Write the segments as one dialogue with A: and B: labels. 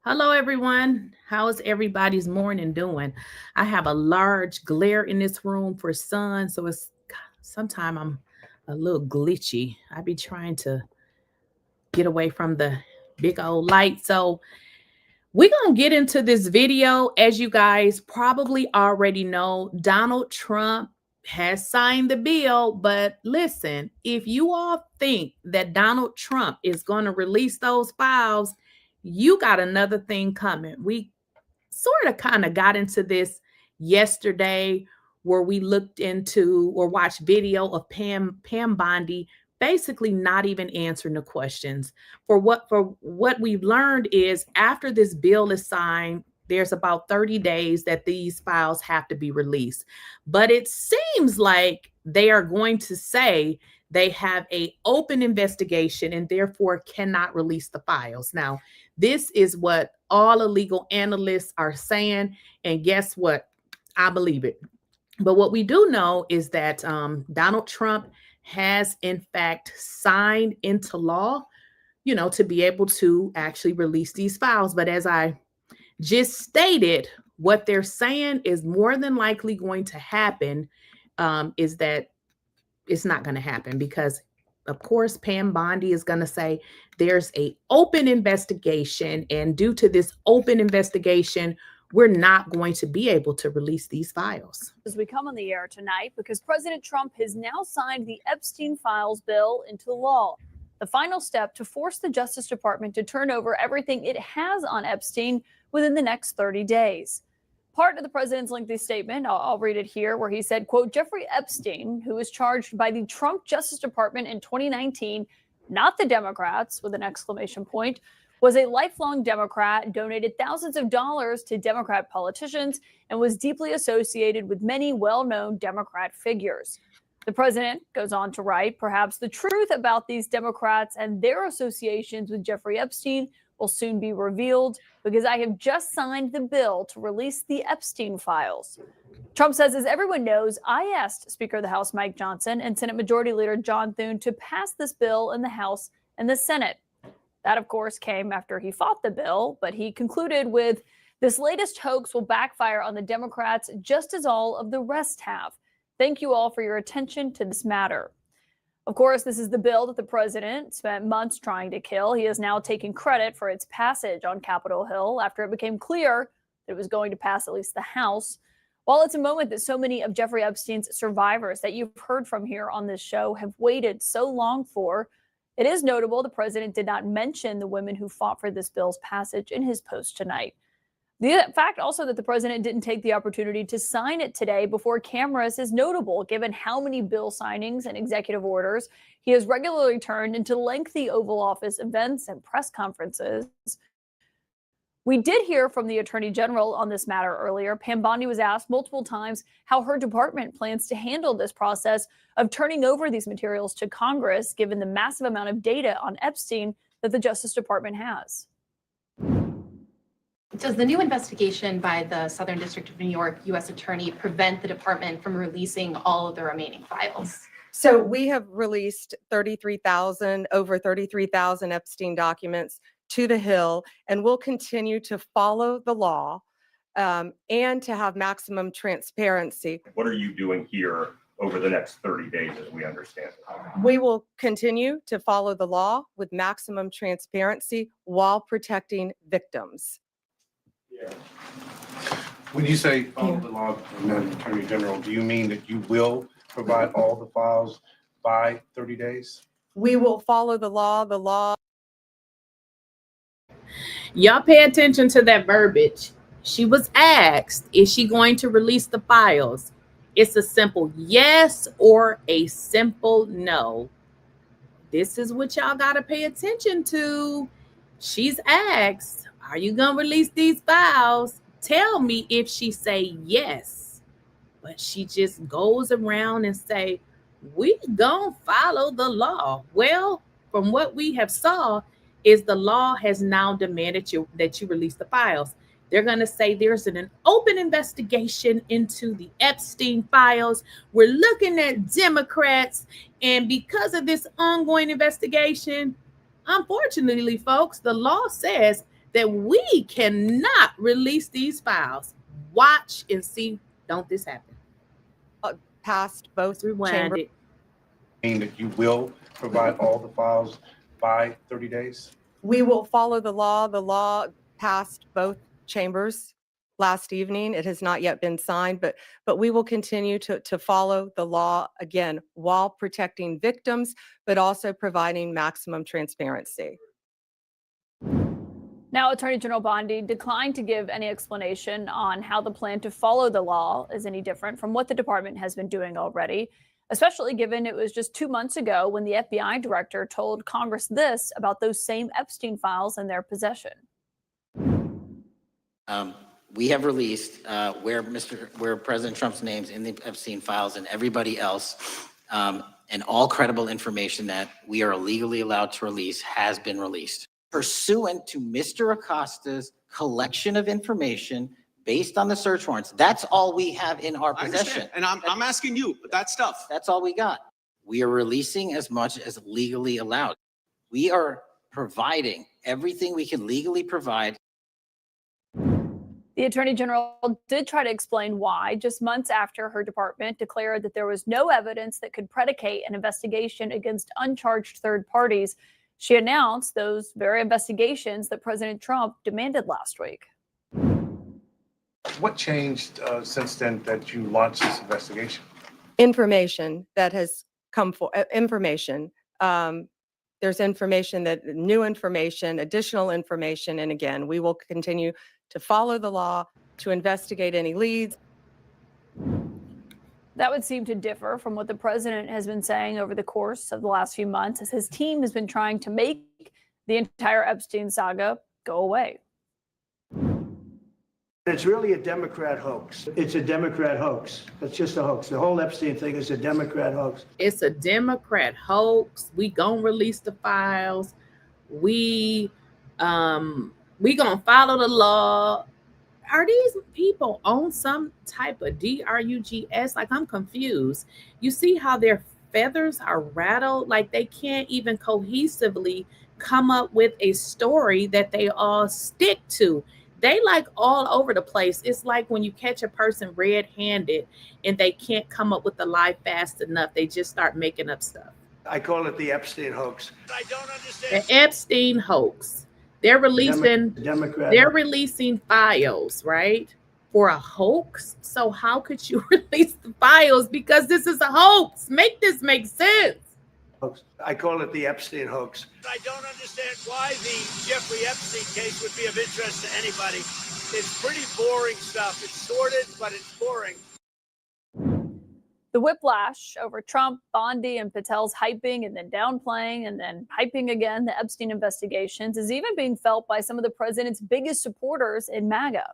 A: Hello, everyone. How's everybody's morning doing? I have a large glare in this room for sun, so it's sometimes I'm a little glitchy. I be trying to get away from the big old light. So we're going to get into this video. As you guys probably already know, Donald Trump has signed the bill. But listen, if you all think that Donald Trump is going to release those files, you got another thing coming. We sort of kind of got into this yesterday where we looked into or watched video of Pam Bondi basically not even answering the questions. For what we've learned is after this bill is signed, there's about 30 days that these files have to be released. But it seems like they are going to say they have a open investigation and therefore cannot release the files. Now, this is what all illegal analysts are saying. And guess what? I believe it. But what we do know is that Donald Trump has, in fact, signed into law, to be able to actually release these files. But as I just stated, what they're saying is more than likely going to happen is that it's not going to happen because of course Pam Bondi is going to say there's a open investigation, and due to this open investigation we're not going to be able to release these files.
B: As we come on the air tonight, because President Trump has now signed the Epstein files bill into law, the final step to force the Justice Department to turn over everything it has on Epstein within the next 30 days. Part of the president's lengthy statement, I'll read it here, where he said, quote, Jeffrey Epstein, who was charged by the Trump Justice Department in 2019, not the Democrats, with an exclamation point, was a lifelong Democrat, donated thousands of dollars to Democrat politicians, and was deeply associated with many well-known Democrat figures. The president goes on to write, perhaps the truth about these Democrats and their associations with Jeffrey Epstein will soon be revealed because I have just signed the bill to release the Epstein files. Trump says, as everyone knows, I asked Speaker of the House Mike Johnson and Senate Majority Leader John Thune to pass this bill in the House and the Senate. That, of course, came after he fought the bill, but he concluded with, this latest hoax will backfire on the Democrats just as all of the rest have. Thank you all for your attention to this matter. Of course, this is the bill that the president spent months trying to kill. He is now taking credit for its passage on Capitol Hill after it became clear that it was going to pass at least the House. While it's a moment that so many of Jeffrey Epstein's survivors that you've heard from here on this show have waited so long for, it is notable the president did not mention the women who fought for this bill's passage in his post tonight. The fact also that the president didn't take the opportunity to sign it today before cameras is notable, given how many bill signings and executive orders he has regularly turned into lengthy Oval Office events and press conferences. We did hear from the Attorney General on this matter earlier. Pam Bondi was asked multiple times how her department plans to handle this process of turning over these materials to Congress, given the massive amount of data on Epstein that the Justice Department has.
C: Does the new investigation by the Southern District of New York U.S. Attorney prevent the department from releasing all of the remaining files?
D: So we have released over 33,000 Epstein documents to the Hill, and we'll continue to follow the law and to have maximum transparency.
E: What are you doing here over the next 30 days as we understand it?
D: We will continue to follow the law with maximum transparency while protecting victims.
F: When you say follow the law, Madam Attorney General, do you mean that you will provide all the files by 30 days?
D: We will follow the law. The law.
A: Y'all pay attention to that verbiage. She was asked, is she going to release the files? It's a simple yes or a simple no. This is what y'all got to pay attention to. She's asked, are you going to release these files? Tell me if she say yes. But she just goes around and say, we gonna follow the law. Well, from what we have saw is the law has now demanded that you release the files. They're going to say there's an open investigation into the Epstein files. We're looking at Democrats. And because of this ongoing investigation, unfortunately, folks, the law says that we cannot release these files. Watch and see, don't this happen?
D: Past both
A: Rewind
D: chambers.
A: it.
F: Mean that you will provide all the files by 30 days?
D: We will follow the law. The law passed both chambers last evening. It has not yet been signed, but we will continue to follow the law, again, while protecting victims, but also providing maximum transparency.
B: Now, Attorney General Bondi declined to give any explanation on how the plan to follow the law is any different from what the department has been doing already, especially given it was just 2 months ago when the FBI director told Congress this about those same Epstein files in their possession.
G: We have released where President Trump's name's in the Epstein files and everybody else, and all credible information that we are legally allowed to release has been released. Pursuant to Mr. Acosta's collection of information based on the search warrants. That's all we have in our possession.
H: And I'm asking you, that stuff.
G: That's all we got. We are releasing as much as legally allowed. We are providing everything we can legally provide.
B: The Attorney General did try to explain why, just months after her department declared that there was no evidence that could predicate an investigation against uncharged third parties. She announced those very investigations that President Trump demanded last week.
F: What changed since then that you launched this investigation?
D: Information that has come for information. There's information that new information, additional information, and again, we will continue to follow the law, to investigate any leads.
B: That would seem to differ from what the president has been saying over the course of the last few months, as his team has been trying to make the entire Epstein saga go away.
I: It's really a Democrat hoax. It's a Democrat hoax. It's just a hoax. The whole Epstein thing is a Democrat hoax.
A: It's a Democrat hoax. We gonna release the files. We gonna follow the law. Are these people on some type of drugs? Like, I'm confused. You see how their feathers are rattled? Like, they can't even cohesively come up with a story that they all stick to. They like all over the place. It's like when you catch a person red-handed and they can't come up with the lie fast enough. They just start making up stuff.
I: I call it the Epstein hoax. I don't understand.
A: The Epstein hoax. They're releasing files, right? For a hoax. So how could you release the files? Because this is a hoax. Make this make sense.
I: Hoax. I call it the Epstein hoax.
J: I don't understand why the Jeffrey Epstein case would be of interest to anybody. It's pretty boring stuff. It's sordid, but it's boring.
B: The whiplash over Trump, Bondi, and Patel's hyping and then downplaying and then hyping again the Epstein investigations is even being felt by some of the president's biggest supporters in MAGA.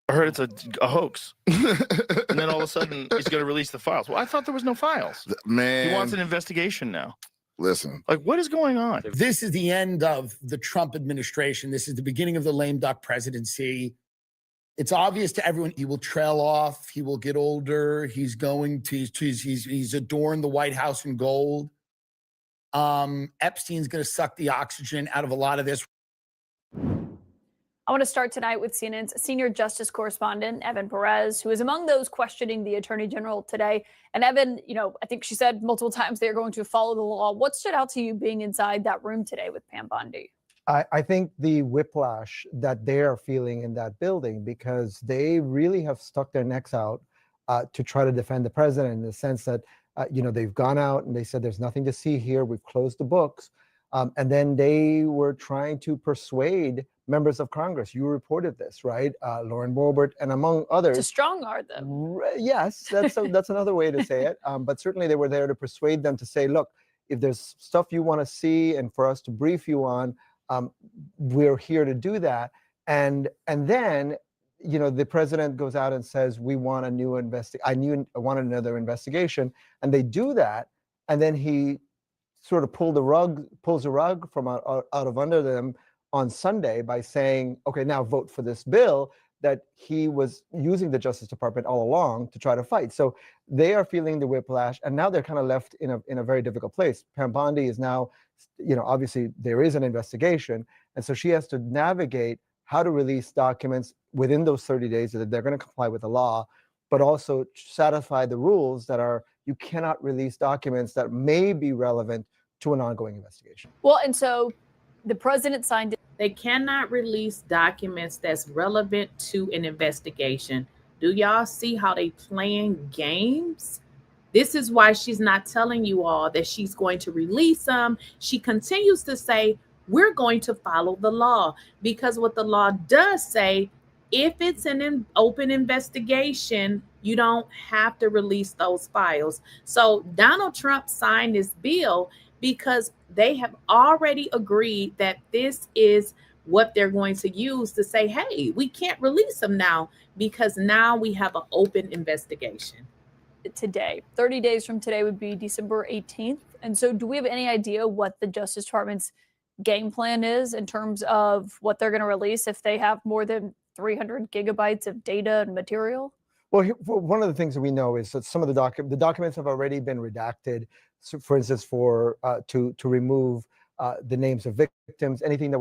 K: I heard it's a hoax. And then all of a sudden he's going to release the files. Well, I thought there was no files.
L: Man.
K: He wants an investigation now.
L: Listen.
K: Like, what is going on?
M: This is the end of the Trump administration. This is the beginning of the lame duck presidency. It's obvious to everyone he will trail off. He will get older. He's adorned the White House in gold. Epstein's going to suck the oxygen out of a lot of this.
B: I want to start tonight with CNN's senior justice correspondent, Evan Perez, who is among those questioning the attorney general today. And Evan, I think she said multiple times they're going to follow the law. What stood out to you being inside that room today with Pam Bondi?
N: I think the whiplash that they are feeling in that building, because they really have stuck their necks out to try to defend the president in the sense that, they've gone out and they said, there's nothing to see here. We've closed the books. And then they were trying to persuade members of Congress. You reported this, right? Lauren Boebert and among others.
B: To strong-arm them.
N: Yes, that's another way to say it. But certainly they were there to persuade them to say, look, if there's stuff you want to see and for us to brief you on, we're here to do that. And then, the president goes out and says, we want a new I want another investigation. And they do that. And then he sort of pulls the rug from out of under them on Sunday by saying, okay, now vote for this bill that he was using the Justice Department all along to try to fight. So they are feeling the whiplash, and now they're kind of left in a very difficult place. Pam Bondi is now, obviously there is an investigation, and so she has to navigate how to release documents within those 30 days that they're going to comply with the law, but also satisfy the rules that are, you cannot release documents that may be relevant to an ongoing investigation.
B: Well, and so the president signed it.
A: They cannot release documents that's relevant to an investigation. Do y'all see how they playing games? This is why she's not telling you all that she's going to release them. She continues to say, we're going to follow the law, because what the law does say, if it's an open investigation, you don't have to release those files. So Donald Trump signed this bill because they have already agreed that this is what they're going to use to say, hey, we can't release them now because now we have an open investigation.
B: Today, 30 days from today would be December 18th. And so do we have any idea what the Justice Department's game plan is in terms of what they're going to release if they have more than 300 gigabytes of data and material?
N: Well, one of the things that we know is that some of the documents have already been redacted. So for instance, to remove the names of victims, anything that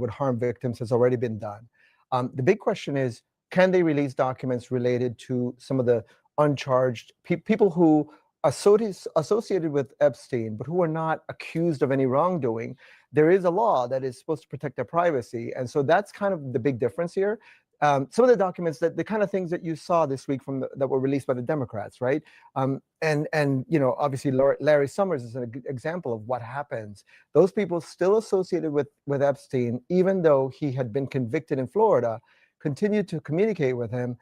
N: would harm victims has already been done. The big question is, can they release documents related to some of the uncharged people who associated with Epstein, but who are not accused of any wrongdoing? There is a law that is supposed to protect their privacy, and so that's kind of the big difference here. Some of the documents, the kind of things that you saw this week that were released by the Democrats, right? And obviously Larry Summers is an example of what happens. Those people still associated with Epstein, even though he had been convicted in Florida, continued to communicate with him.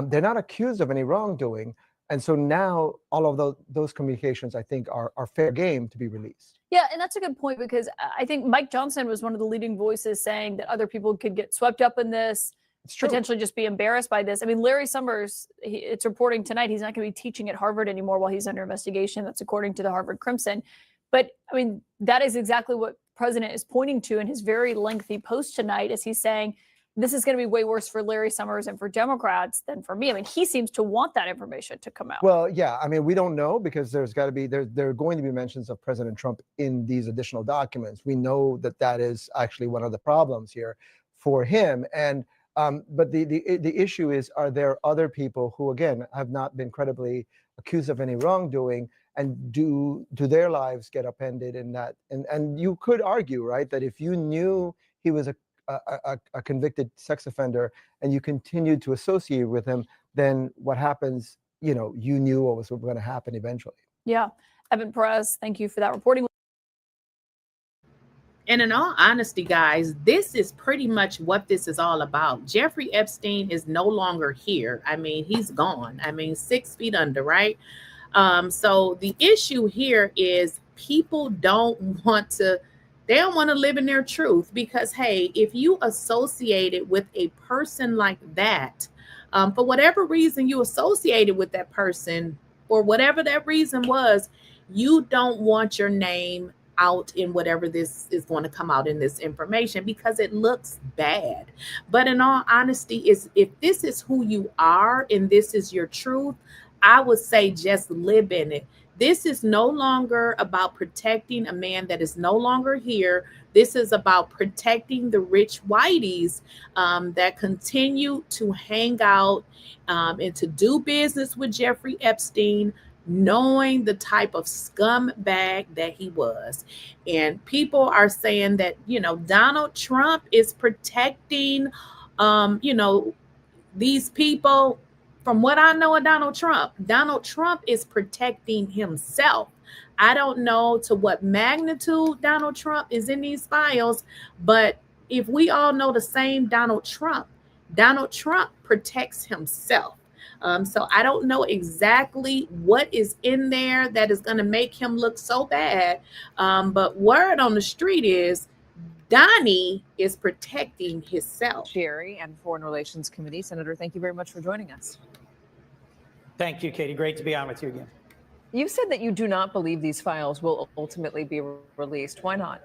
N: They're not accused of any wrongdoing. And so now all of those communications, I think, are fair game to be released.
B: Yeah, and that's a good point, because I think Mike Johnson was one of the leading voices saying that other people could get swept up in this, potentially just be embarrassed by this. I mean, Larry Summers, it's reporting tonight, he's not going to be teaching at Harvard anymore while he's under investigation. That's according to the Harvard Crimson. But I mean, that is exactly what the president is pointing to in his very lengthy post tonight, as he's saying, this is going to be way worse for Larry Summers and for Democrats than for me. I mean, he seems to want that information to come out.
N: Well, yeah, I mean, we don't know, because there are going to be mentions of President Trump in these additional documents. We know that is actually one of the problems here for him. And but the issue is, are there other people who, again, have not been credibly accused of any wrongdoing, and do their lives get upended in that? And you could argue, right, that if you knew he was a convicted sex offender and you continued to associate with him, then what happens, you knew what was going to happen eventually.
B: Yeah. Evan Perez, thank you for that reporting.
A: And in all honesty, guys, this is pretty much what this is all about. Jeffrey Epstein is no longer here. I mean, he's gone. I mean, 6 feet under, right? So the issue here is people don't want to live in their truth, because, hey, if you associated with a person like that, for whatever reason you associated with that person, or whatever that reason was, you don't want your name out in whatever this is going to come out in this information, because it looks bad. But in all honesty, if this is who you are and this is your truth, I would say just live in it. This is no longer about protecting a man that is no longer here. This is about protecting the rich whiteys that continue to hang out and to do business with Jeffrey Epstein, knowing the type of scumbag that he was. And people are saying that, Donald Trump is protecting, these people. From what I know of Donald Trump is protecting himself. I don't know to what magnitude Donald Trump is in these files, but if we all know the same Donald Trump protects himself. So I don't know exactly what is in there that is going to make him look so bad. But word on the street is Donnie is protecting himself.
L: Jerry and Foreign Relations Committee. Senator, thank you very much for joining us.
O: Thank you, Katie. Great to be on with you again.
L: You said that you do not believe these files will ultimately be released. Why not?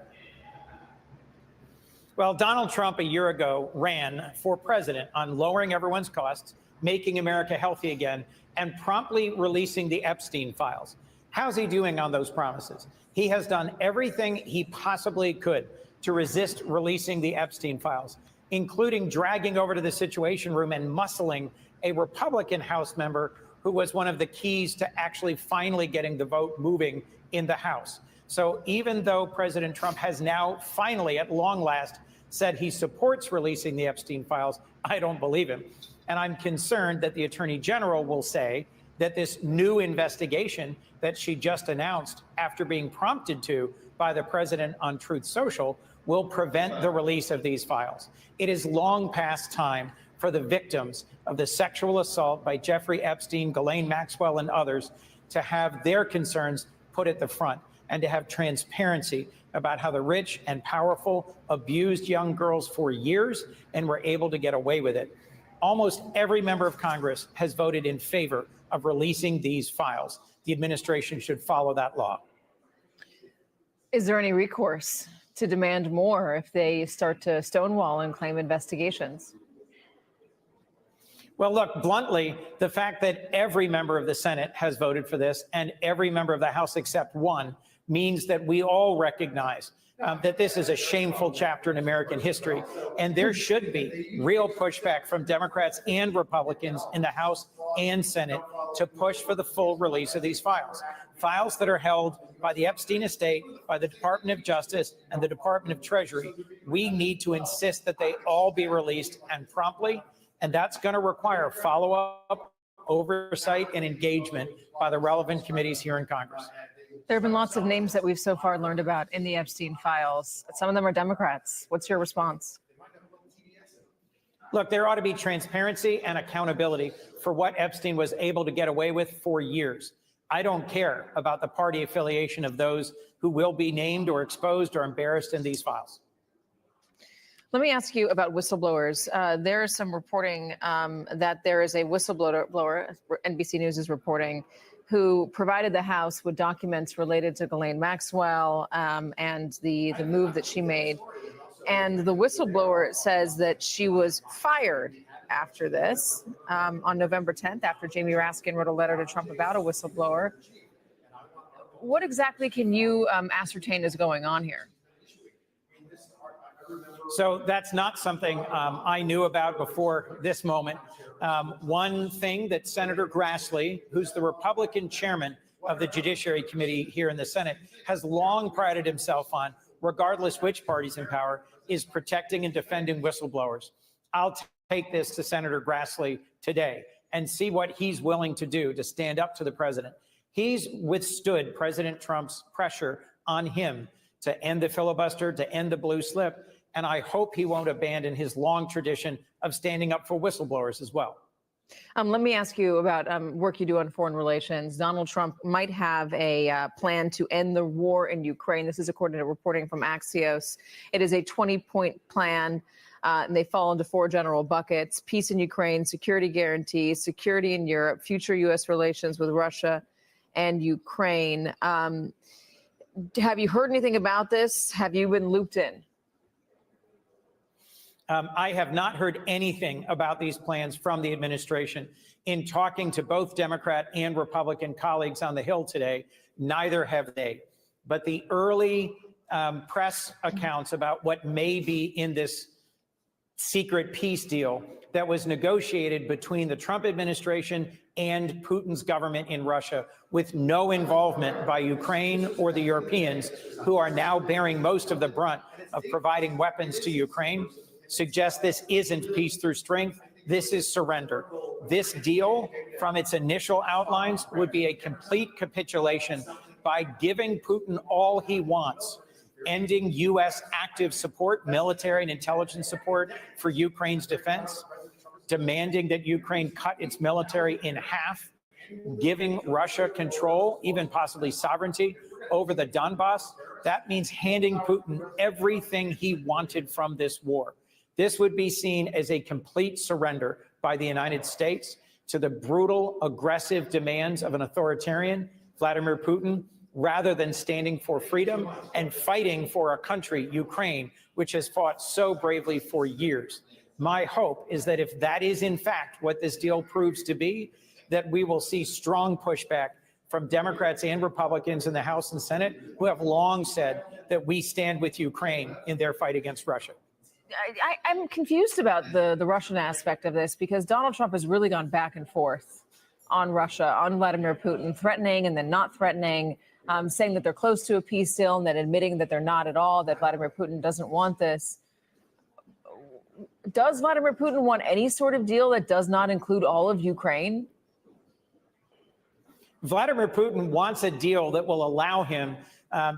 O: Well, Donald Trump a year ago ran for president on lowering everyone's costs, making America healthy again, and promptly releasing the Epstein files. How's he doing on those promises? He has done everything he possibly could to resist releasing the Epstein files, including dragging over to the Situation Room and muscling a Republican House member who was one of the keys to actually finally getting the vote moving in the House. So even though President Trump has now finally, at long last, said he supports releasing the Epstein files, I don't believe him. And I'm concerned that the Attorney General will say that this new investigation that she just announced after being prompted to by the president on Truth Social will prevent the release of these files. It is long past time for the victims of the sexual assault by Jeffrey Epstein, Ghislaine Maxwell, and others to have their concerns put at the front and to have transparency about how the rich and powerful abused young girls for years and were able to get away with it. Almost every member of Congress has voted in favor of releasing these files. The administration should follow that law.
L: Is there any recourse to demand more if they start to stonewall and claim investigations?
O: Well, look, bluntly, the fact that every member of the Senate has voted for this and every member of the House except one means that we all recognize that this is a shameful chapter in American history, and there should be real pushback from Democrats and Republicans in the House and Senate to push for the full release of these files. Files that are held by the Epstein estate, by the Department of Justice, and the Department of Treasury. We need to insist that they all be released and promptly, and that's going to require follow-up, oversight, and engagement by the relevant committees here in Congress.
L: There have been lots of names that we've so far learned about in the Epstein files. Some of them are Democrats. What's your response?
O: Look, there ought to be transparency and accountability for what Epstein was able to get away with for years. I don't care about the party affiliation of those who will be named or exposed or embarrassed in these files.
L: Let me ask you about whistleblowers. There is some reporting that there is a whistleblower, NBC News is reporting, who provided the House with documents related to Ghislaine Maxwell and the move that she made. And the whistleblower says that she was fired after this on November 10th, after Jamie Raskin wrote a letter to Trump about a whistleblower. What exactly can you ascertain is going on here?
O: So that's not something I knew about before this moment. One thing that Senator Grassley, who's the Republican chairman of the Judiciary Committee here in the Senate, has long prided himself on, regardless which party's in power, is protecting and defending whistleblowers. I'll take this to Senator Grassley today and see what he's willing to do to stand up to the president. He's withstood President Trump's pressure on him to end the filibuster, to end the blue slip, and I hope he won't abandon his long tradition of standing up for whistleblowers as well.
L: Let me ask you about work you do on foreign relations. Donald Trump might have a plan to end the war in Ukraine. This is according to reporting from Axios. It is a 20-point plan, and they fall into 4 general buckets: peace in Ukraine, security guarantees, security in Europe, future U.S. relations with Russia and Ukraine. Have you heard anything about this? Have you been looped in?
O: I have not heard anything about these plans from the administration. In talking to both Democrat and Republican colleagues on the Hill today, neither have they. But the early press accounts about what may be in this secret peace deal that was negotiated between the Trump administration and Putin's government in Russia, with no involvement by Ukraine or the Europeans, who are now bearing most of the brunt of providing weapons to Ukraine, suggests this isn't peace through strength. This is surrender. This deal, from its initial outlines, would be a complete capitulation by giving Putin all he wants, ending U.S. active support, military and intelligence support for Ukraine's defense, demanding that Ukraine cut its military in half, giving Russia control, even possibly sovereignty, over the Donbass. That means handing Putin everything he wanted from this war. This would be seen as a complete surrender by the United States to the brutal, aggressive demands of an authoritarian, Vladimir Putin, rather than standing for freedom and fighting for a country, Ukraine, which has fought so bravely for years. My hope is that if that is in fact what this deal proves to be, that we will see strong pushback from Democrats and Republicans in the House and Senate who have long said that we stand with Ukraine in their fight against Russia.
L: I'm confused about the Russian aspect of this, because Donald Trump has really gone back and forth on Russia, on Vladimir Putin, threatening and then not threatening, saying that they're close to a peace deal and then admitting that they're not at all, that Vladimir Putin doesn't want this. Does Vladimir Putin want any sort of deal that does not include all of Ukraine?
O: Vladimir Putin wants a deal that will allow him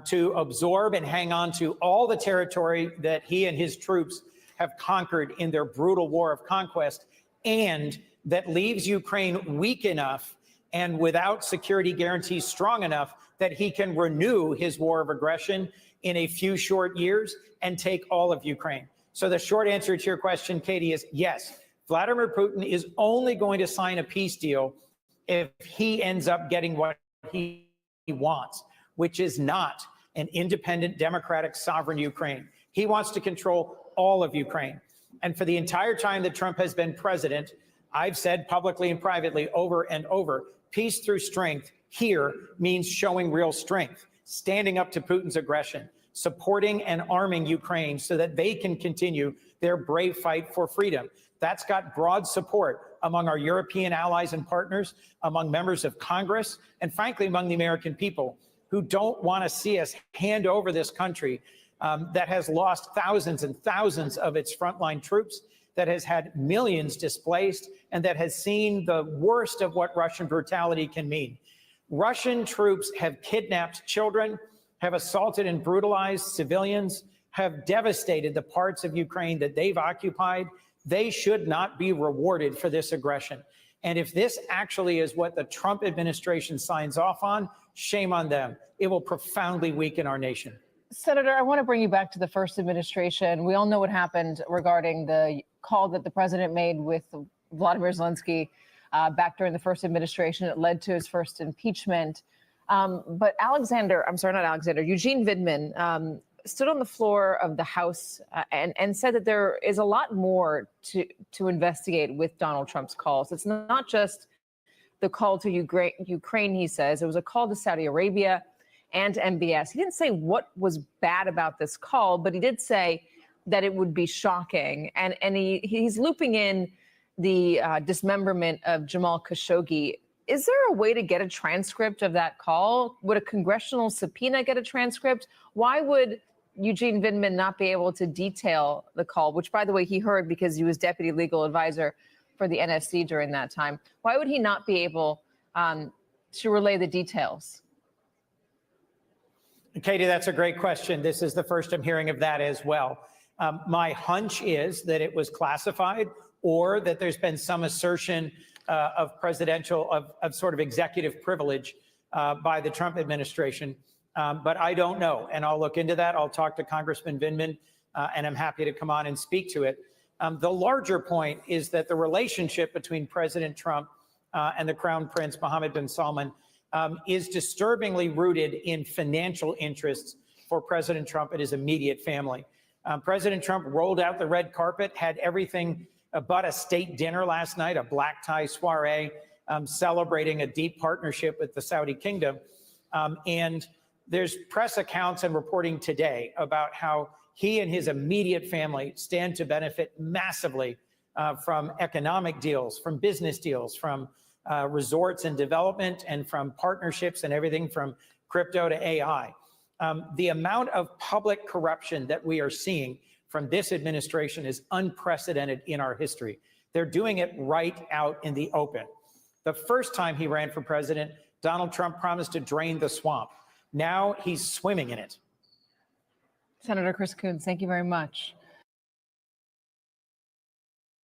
O: to absorb and hang on to all the territory that he and his troops have conquered in their brutal war of conquest, and that leaves Ukraine weak enough and without security guarantees strong enough that he can renew his war of aggression in a few short years and take all of Ukraine. So the short answer to your question, Katie, is yes. Vladimir Putin is only going to sign a peace deal if he ends up getting what he wants, which is not an independent, democratic, sovereign Ukraine. He wants to control all of Ukraine. And for the entire time that Trump has been president, I've said publicly and privately over and over, peace through strength here means showing real strength, standing up to Putin's aggression, supporting and arming Ukraine so that they can continue their brave fight for freedom. That's got broad support among our European allies and partners, among members of Congress, and frankly, among the American people who don't want to see us hand over this country that has lost thousands and thousands of its frontline troops, that has had millions displaced, and that has seen the worst of what Russian brutality can mean. Russian troops have kidnapped children, have assaulted and brutalized civilians, have devastated the parts of Ukraine that they've occupied. They should not be rewarded for this aggression. And if this actually is what the Trump administration signs off on, shame on them. It will profoundly weaken our nation.
L: Senator, I want to bring you back to the first administration. We all know what happened regarding the call that the president made with Vladimir Zelensky back during the first administration. It led to his first impeachment. But Eugene Vidman stood on the floor of the House and said that there is a lot more to investigate with Donald Trump's calls. It's not just the call to Ukraine, he says. It was a call to Saudi Arabia and MBS. He didn't say what was bad about this call, but he did say that it would be shocking. And he's looping in the dismemberment of 𝐬𝐮𝐬𝐜𝐫𝐢. Is there a way to get a transcript of that call? Would a congressional subpoena get a transcript? Why would Eugene Vidman not be able to detail the call, which, by the way, he heard because he was deputy legal advisor for the NSC during that time? Why would he not be able to relay the details?
O: Katie, that's a great question. This is the first I'm hearing of that as well. My hunch is that it was classified, or that there's been some assertion of sort of executive privilege by the Trump administration. But I don't know, and I'll look into that. I'll talk to Congressman Vindman, and I'm happy to come on and speak to it. The larger point is that the relationship between President Trump and the Crown Prince Mohammed bin Salman is disturbingly rooted in financial interests for President Trump and his immediate family. President Trump rolled out the red carpet, had everything but a state dinner last night, a black tie soiree, celebrating a deep partnership with the Saudi kingdom. And there's press accounts and reporting today about how he and his immediate family stand to benefit massively from economic deals, from business deals, from resorts and development, and from partnerships and everything from crypto to AI. The amount of public corruption that we are seeing from this administration is unprecedented in our history. They're doing it right out in the open. The first time he ran for president, Donald Trump promised to drain the swamp. Now he's swimming in it.
L: Senator Chris Coons, thank you very much.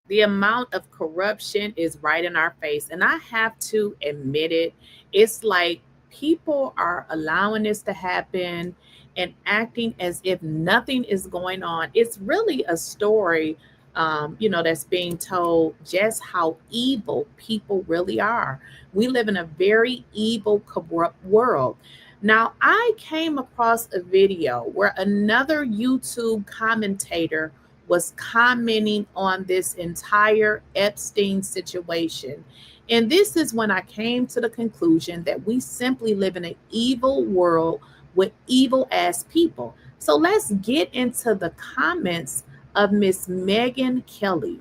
A: The amount of corruption is right in our face. And I have to admit it. It's like people are allowing this to happen and acting as if nothing is going on. It's really a story, that's being told just how evil people really are. We live in a very evil, corrupt world. Now, I came across a video where another YouTube commentator was commenting on this entire Epstein situation. And this is when I came to the conclusion that we simply live in an evil world with evil ass people. So let's get into the comments of Miss Megyn Kelly.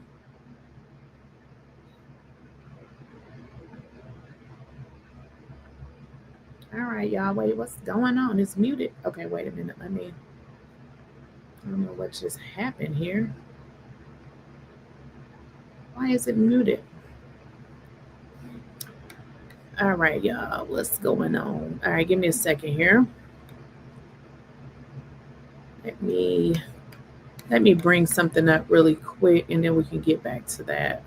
A: All right, y'all. Wait, what's going on? It's muted. Okay, wait a minute. I don't know what just happened here. Why is it muted? All right, y'all. What's going on? All right, give me a second here. Let me bring something up really quick, and then we can get back to that.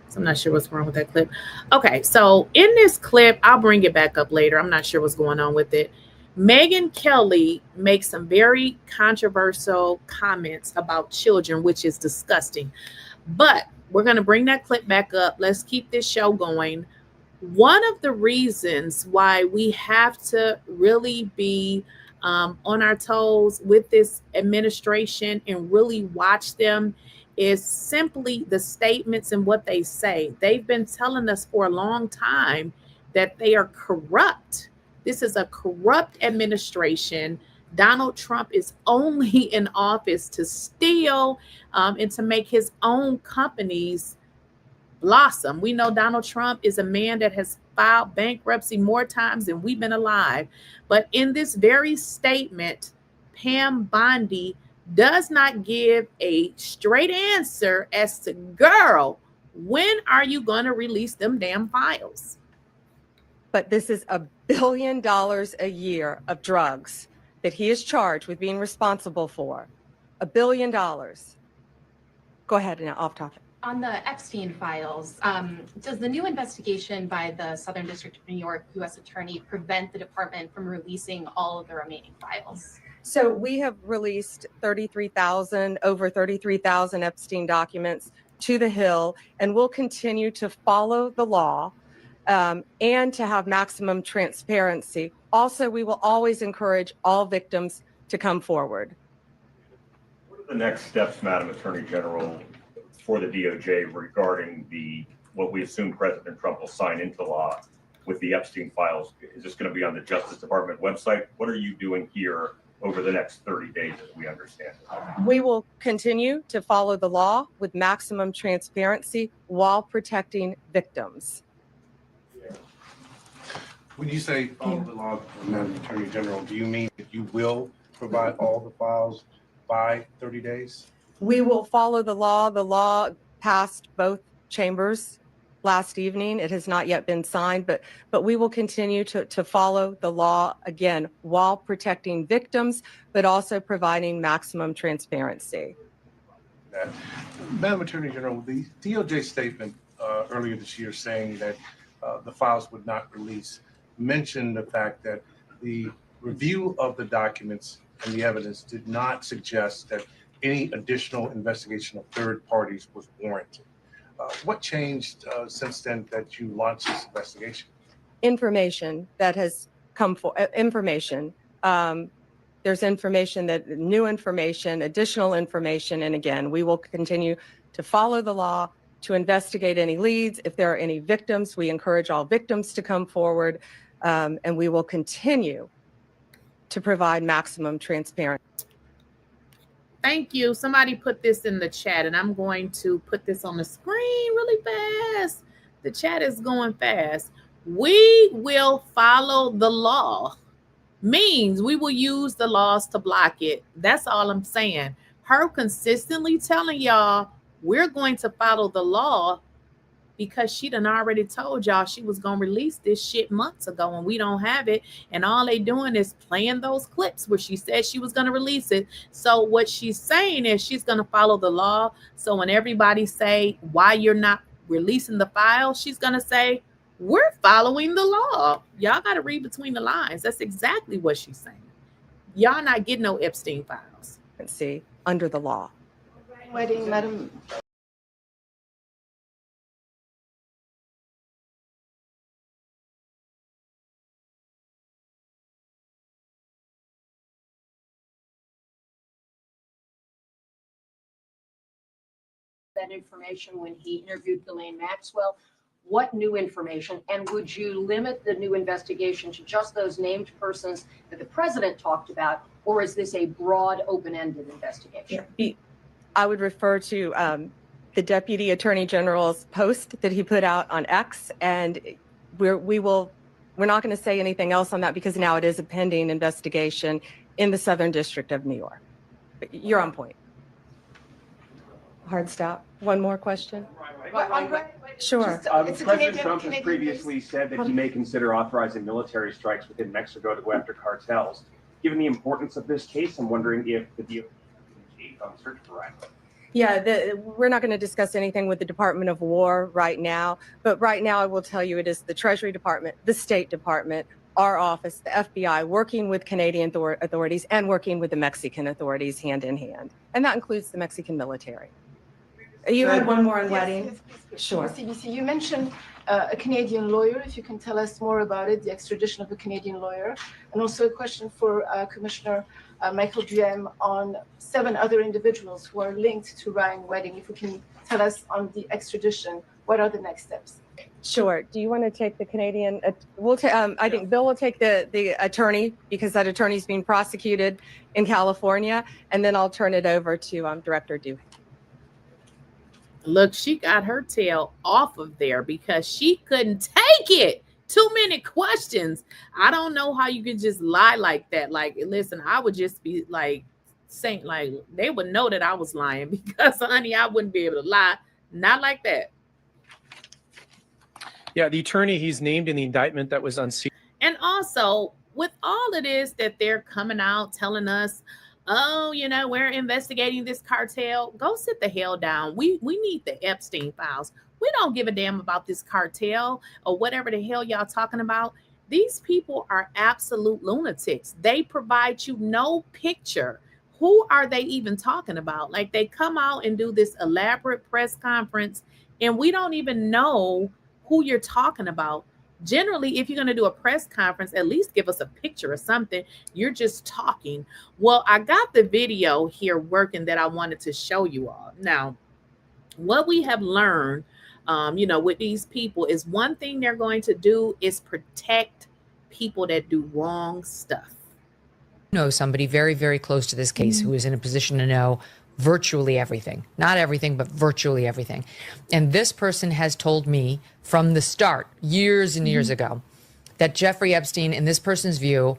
A: So I'm not sure what's wrong with that clip. Okay, so in this clip, I'll bring it back up later. I'm not sure what's going on with it. Megyn Kelly makes some very controversial comments about children, which is disgusting. But we're going to bring that clip back up. Let's keep this show going. One of the reasons why we have to really be on our toes with this administration and really watch them is simply the statements and what they say. They've been telling us for a long time that they are corrupt. This is a corrupt administration. Donald Trump is only in office to steal and to make his own companies blossom. We know Donald Trump is a man that has filed bankruptcy more times than we've been alive. But in this very statement, Pam Bondi does not give a straight answer as to, girl, when are you going to release them damn files?
D: But this is $1 billion a year of drugs that he is charged with being responsible for. $1 billion. Go ahead, now off topic.
C: On the Epstein files, does the new investigation by the Southern District of New York U.S. Attorney prevent the department from releasing all of the remaining files?
D: So we have released over 33,000 Epstein documents to the Hill, and we'll continue to follow the law and to have maximum transparency. Also, we will always encourage all victims to come forward.
E: What are the next steps, Madam Attorney General, for the DOJ regarding what we assume President Trump will sign into law with the Epstein files? Is this going to be on the Justice Department website? What are you doing here over the next 30 days as we understand it?
D: We will continue to follow the law with maximum transparency while protecting victims.
F: When you say follow the law, Madam Attorney General, do you mean that you will provide all the files by 30 days?
D: We will follow the law. The law passed both chambers last evening. It has not yet been signed, but we will continue to follow the law, again, while protecting victims, but also providing maximum transparency.
F: Madam Attorney General, the DOJ statement earlier this year saying that the files would not release mentioned the fact that the review of the documents and the evidence did not suggest that any additional investigation of third parties was warranted. What changed since then that you launched this investigation?
D: Information that has come for information. There's information new information, additional information, and again, we will continue to follow the law, to investigate any leads. If there are any victims, we encourage all victims to come forward, and we will continue to provide maximum transparency.
A: Thank you. Somebody put this in the chat, and I'm going to put this on the screen really fast. The chat is going fast. We will follow the law. Means we will use the laws to block it. That's all I'm saying. Her consistently telling y'all we're going to follow the law because she done already told y'all she was going to release this shit months ago and we don't have it. And all they doing is playing those clips where she said she was going to release it. So what she's saying is she's going to follow the law. So when everybody say why you're not releasing the file, she's going to say, we're following the law. Y'all got to read between the lines. That's exactly what she's saying. Y'all not getting no Epstein files.
D: See, under the law.
P: Waiting, Madam.
Q: that information when he interviewed Ghislaine Maxwell? What new information? And would you limit the new investigation to just those named persons that the president talked about? Or is this a broad, open-ended investigation?
D: I would refer to the Deputy Attorney General's post that he put out on X, and we're not going to say anything else on that because now it is a pending investigation in the Southern District of New York. But you're on point. Hard stop. One more question? Sure.
R: President Trump has previously said that he may consider authorizing military strikes within Mexico to go after cartels. Given the importance of this case, I'm wondering if the DOJ is on search for Ryan.
D: Yeah, we're not going to discuss anything with the Department of War right now, but right now I will tell you it is the Treasury Department, the State Department, our office, the FBI, working with Canadian authorities and working with the Mexican authorities hand in hand. And that includes the Mexican military. You had one more on wedding?
P: Yes, please.
D: Sure.
P: CBC, you mentioned a Canadian lawyer. If you can tell us more about it, the extradition of a Canadian lawyer. And also a question for Commissioner Michael Duhem on 7 other individuals who are linked to Ryan Wedding. If you can tell us on the extradition, what are the next steps?
D: Sure. Do you want to take the Canadian? I think Bill will take the attorney because that attorney is being prosecuted in California, and then I'll turn it over to Director Duhem.
A: Look, she got her tail off of there because she couldn't take it. Too many questions. I don't know how you can just lie like that. Like, listen, I would just be like saying, like, they would know that I was lying because, honey, I wouldn't be able to lie. Not like that.
S: Yeah, the attorney he's named in the indictment that was unsealed.
A: And also, with all of this that they're coming out telling us, oh, you know, we're investigating this cartel. Go sit the hell down. We need the Epstein files. We don't give a damn about this cartel or whatever the hell y'all talking about. These people are absolute lunatics. They provide you no picture. Who are they even talking about? Like, they come out and do this elaborate press conference and we don't even know who you're talking about. Generally, if you're going to do a press conference, at least give us a picture or something. You're just talking. Well, I got the video here working that I wanted to show you all. Now, what we have learned, you know, with these people is one thing they're going to do is protect people that do wrong stuff.
T: Know somebody very, very close to this case who is in a position to know virtually everything, not everything, but virtually everything. And this person has told me from the start, years and years ago, that Jeffrey Epstein, in this person's view,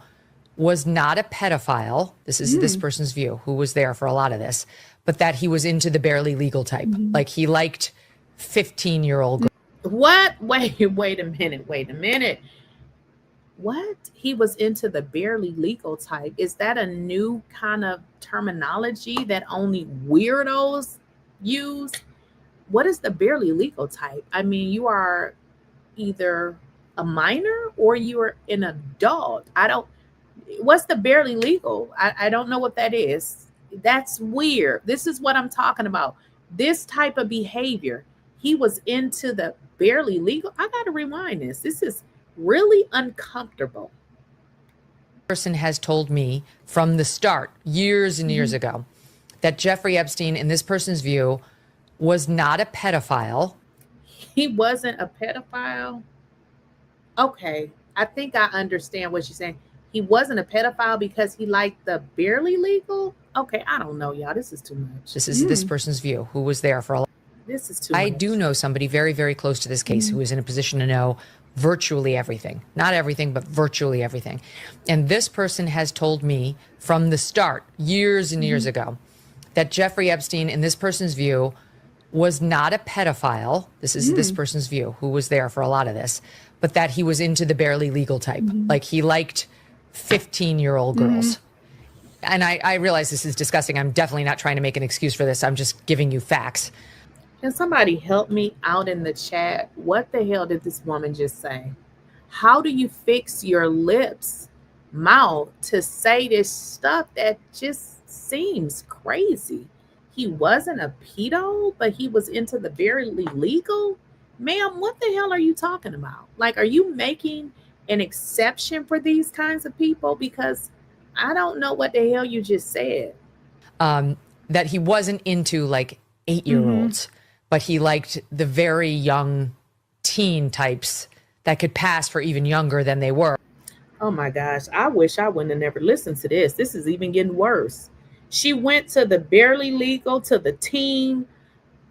T: was not a pedophile. This is this person's view, who was there for a lot of this, but that he was into the barely legal type. Like, he liked 15-year-old girls.
A: What? Wait a minute. What? He was into the barely legal type. Is that a new kind of terminology that only weirdos use? What is the barely legal type? I mean, you are either a minor or you are an adult. What's the barely legal? I don't know what that is. That's weird. This is what I'm talking about. This type of behavior. He was into the barely legal. I got to rewind this. This is really uncomfortable.
T: Person has told me from the start, years and years ago, that Jeffrey Epstein, in this person's view, was not a pedophile.
A: He wasn't a pedophile? Okay, I think I understand what you're saying. He wasn't a pedophile because he liked the barely legal? Okay, I don't know, y'all. This is too much.
T: This is this person's view, who was there for a lot.
A: This is too
T: I
A: much.
T: do know somebody very, very close to this case who is in a position to know virtually everything, not everything, but virtually everything. And this person has told me from the start, years and years ago, that Jeffrey Epstein, in this person's view, was not a pedophile. This is this person's view, who was there for a lot of this, but that he was into the barely legal type. Like, he liked 15-year-old girls. And I realize this is disgusting. I'm definitely not trying to make an excuse for this. I'm just giving you facts.
A: Can somebody help me out in the chat? What the hell did this woman just say? How do you fix your lips, mouth to say this stuff that just seems crazy? He wasn't a pedo, but he was into the barely legal? Ma'am, what the hell are you talking about? Like, are you making an exception for these kinds of people? Because I don't know what the hell you just said.
T: That he wasn't into like 8-year-olds. but he liked the very young teen types that could pass for even younger than they were.
A: Oh my gosh, I wish I wouldn't have never listened to this. This is even getting worse. She went to the barely legal, to the teen.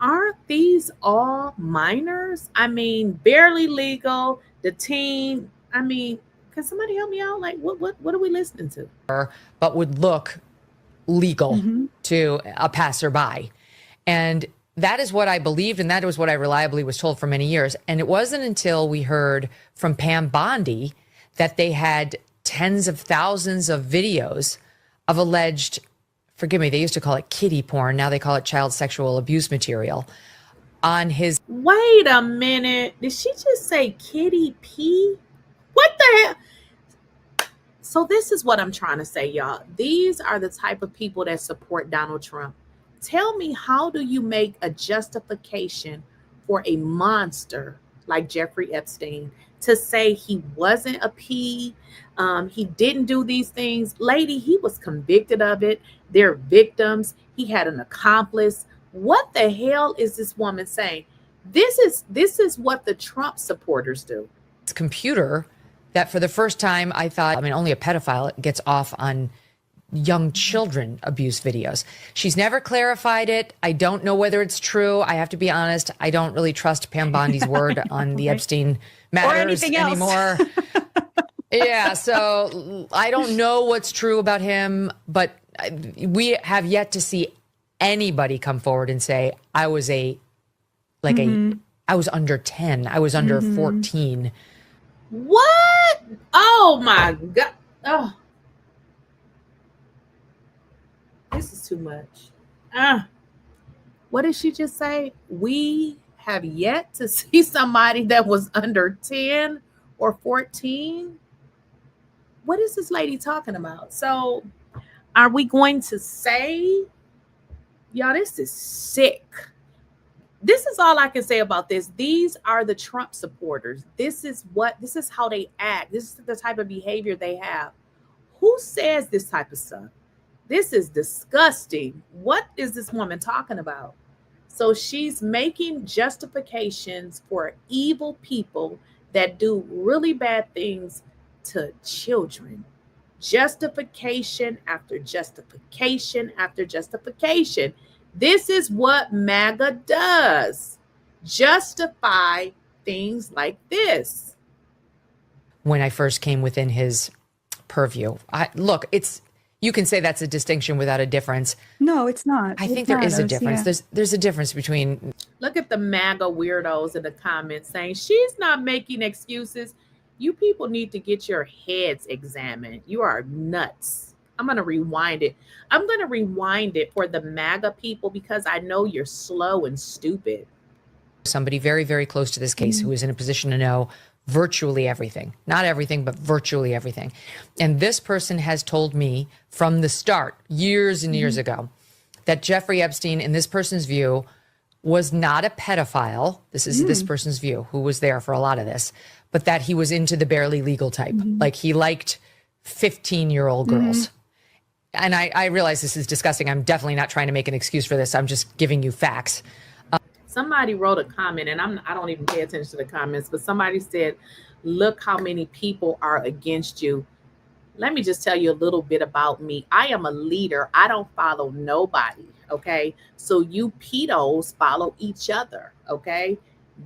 A: Aren't these all minors? I mean, barely legal, the teen. I mean, can somebody help me out? Like, what are we listening to?
T: But would look legal to a passerby. And that is what I believed, and that was what I reliably was told for many years. And it wasn't until we heard from Pam Bondi that they had tens of thousands of videos of alleged, forgive me, they used to call it kiddie porn. Now they call it child sexual abuse material on his.
A: Wait a minute. Did she just say kitty P? What the hell? So this is what I'm trying to say, y'all. These are the type of people that support Donald Trump. Tell me, how do you make a justification for a monster like Jeffrey Epstein to say he wasn't a P, he didn't do these things? Lady, he was convicted of it. They're victims. He had an accomplice. What the hell is this woman saying? This is what the Trump supporters do.
T: Computer that for the first time I thought, I mean, only a pedophile gets off on young children abuse videos. She's never clarified it. I don't know whether it's true. I have to be honest. I don't really trust Pam Bondi's word on the Epstein matters anymore. Yeah, so I don't know what's true about him, but we have yet to see anybody come forward and say, I was I was under 10. I was under 14.
A: What? Oh my God. Oh. This is too much. What did she just say? We have yet to see somebody that was under 10 or 14. What is this lady talking about? So are we going to say, y'all, this is sick. This is all I can say about this. These are the Trump supporters. This is how they act. This is the type of behavior they have. Who says this type of stuff? This is disgusting. What is this woman talking about? So she's making justifications for evil people that do really bad things to children. Justification after justification after justification. This is what MAGA does. Justify things like this.
T: When I first came within his purview, you can say that's a distinction without a difference.
U: No, it's not.
T: I think there is a difference. Yeah. There's a difference between.
A: Look at the MAGA weirdos in the comments saying she's not making excuses. You people need to get your heads examined. You are nuts. I'm going to rewind it. I'm going to rewind it for the MAGA people because I know you're slow and stupid.
T: Somebody very, very close to this case who is in a position to know virtually everything, not everything, but virtually everything. And this person has told me from the start, years and years ago, that Jeffrey Epstein, in this person's view, was not a pedophile. This is this person's view, who was there for a lot of this, but that he was into the barely legal type. Like he liked 15-year-old girls. And I realize this is disgusting. I'm definitely not trying to make an excuse for this. I'm just giving you facts.
A: Somebody wrote a comment, and I don't even pay attention to the comments, but somebody said, look how many people are against you. Let me just tell you a little bit about me. I am a leader. I don't follow nobody, okay? So you pedos follow each other, okay?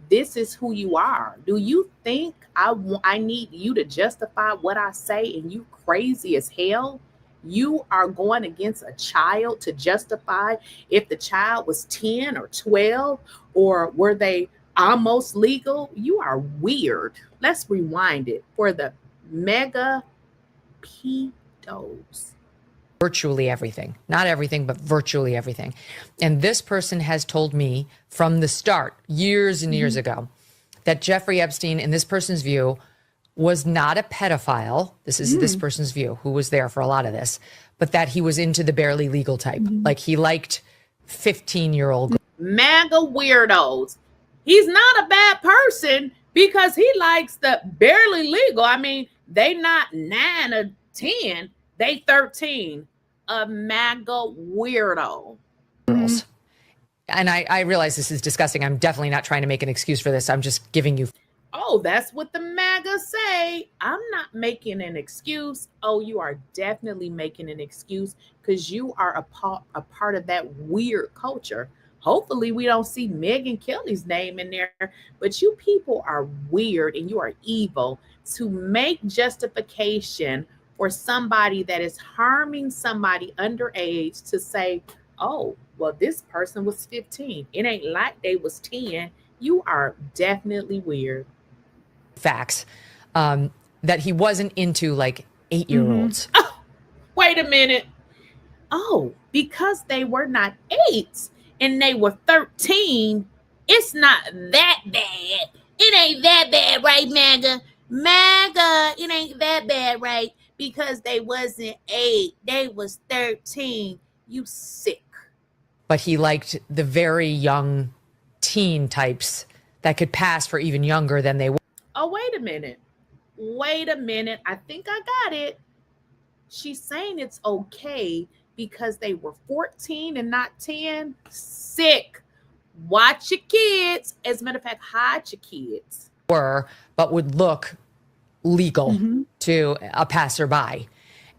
A: This is who you are. Do you think I need you to justify what I say and you crazy as hell? You are going against a child to justify if the child was 10 or 12 or were they almost legal? You are weird. Let's rewind it for the mega pedos.
T: Virtually everything, not everything, but virtually everything. And this person has told me from the start, years and years ago, that Jeffrey Epstein, in this person's view, was not a pedophile. This is this person's view, who was there for a lot of this, but that he was into the barely legal type. Like he liked 15-year-old girls.
A: MAGA weirdos. He's not a bad person because he likes the barely legal. I mean, they not 9 or 10, they 13. A MAGA weirdo.
T: Girls. And I realize this is disgusting. I'm definitely not trying to make an excuse for this. I'm just giving you.
A: Oh, that's what the MAGA say. I'm not making an excuse. Oh, you are definitely making an excuse because you are a part of that weird culture. Hopefully we don't see Megyn Kelly's name in there, but you people are weird and you are evil to make justification for somebody that is harming somebody underage to say, oh, well, this person was 15. It ain't like they was 10. You are definitely weird.
T: Facts that he wasn't into like 8-year-olds.
A: Oh, wait a minute. Oh, because they were not 8 and they were 13, it's not that bad. It ain't that bad, right, MAGA? MAGA, it ain't that bad, right? Because they wasn't 8, they was 13. You sick.
T: But he liked the very young teen types that could pass for even younger than they were.
A: Oh, wait a minute. Wait a minute. I think I got it. She's saying it's okay because they were 14 and not 10. Sick. Watch your kids. As a matter of fact, hide your kids.
T: But would look legal to a passerby.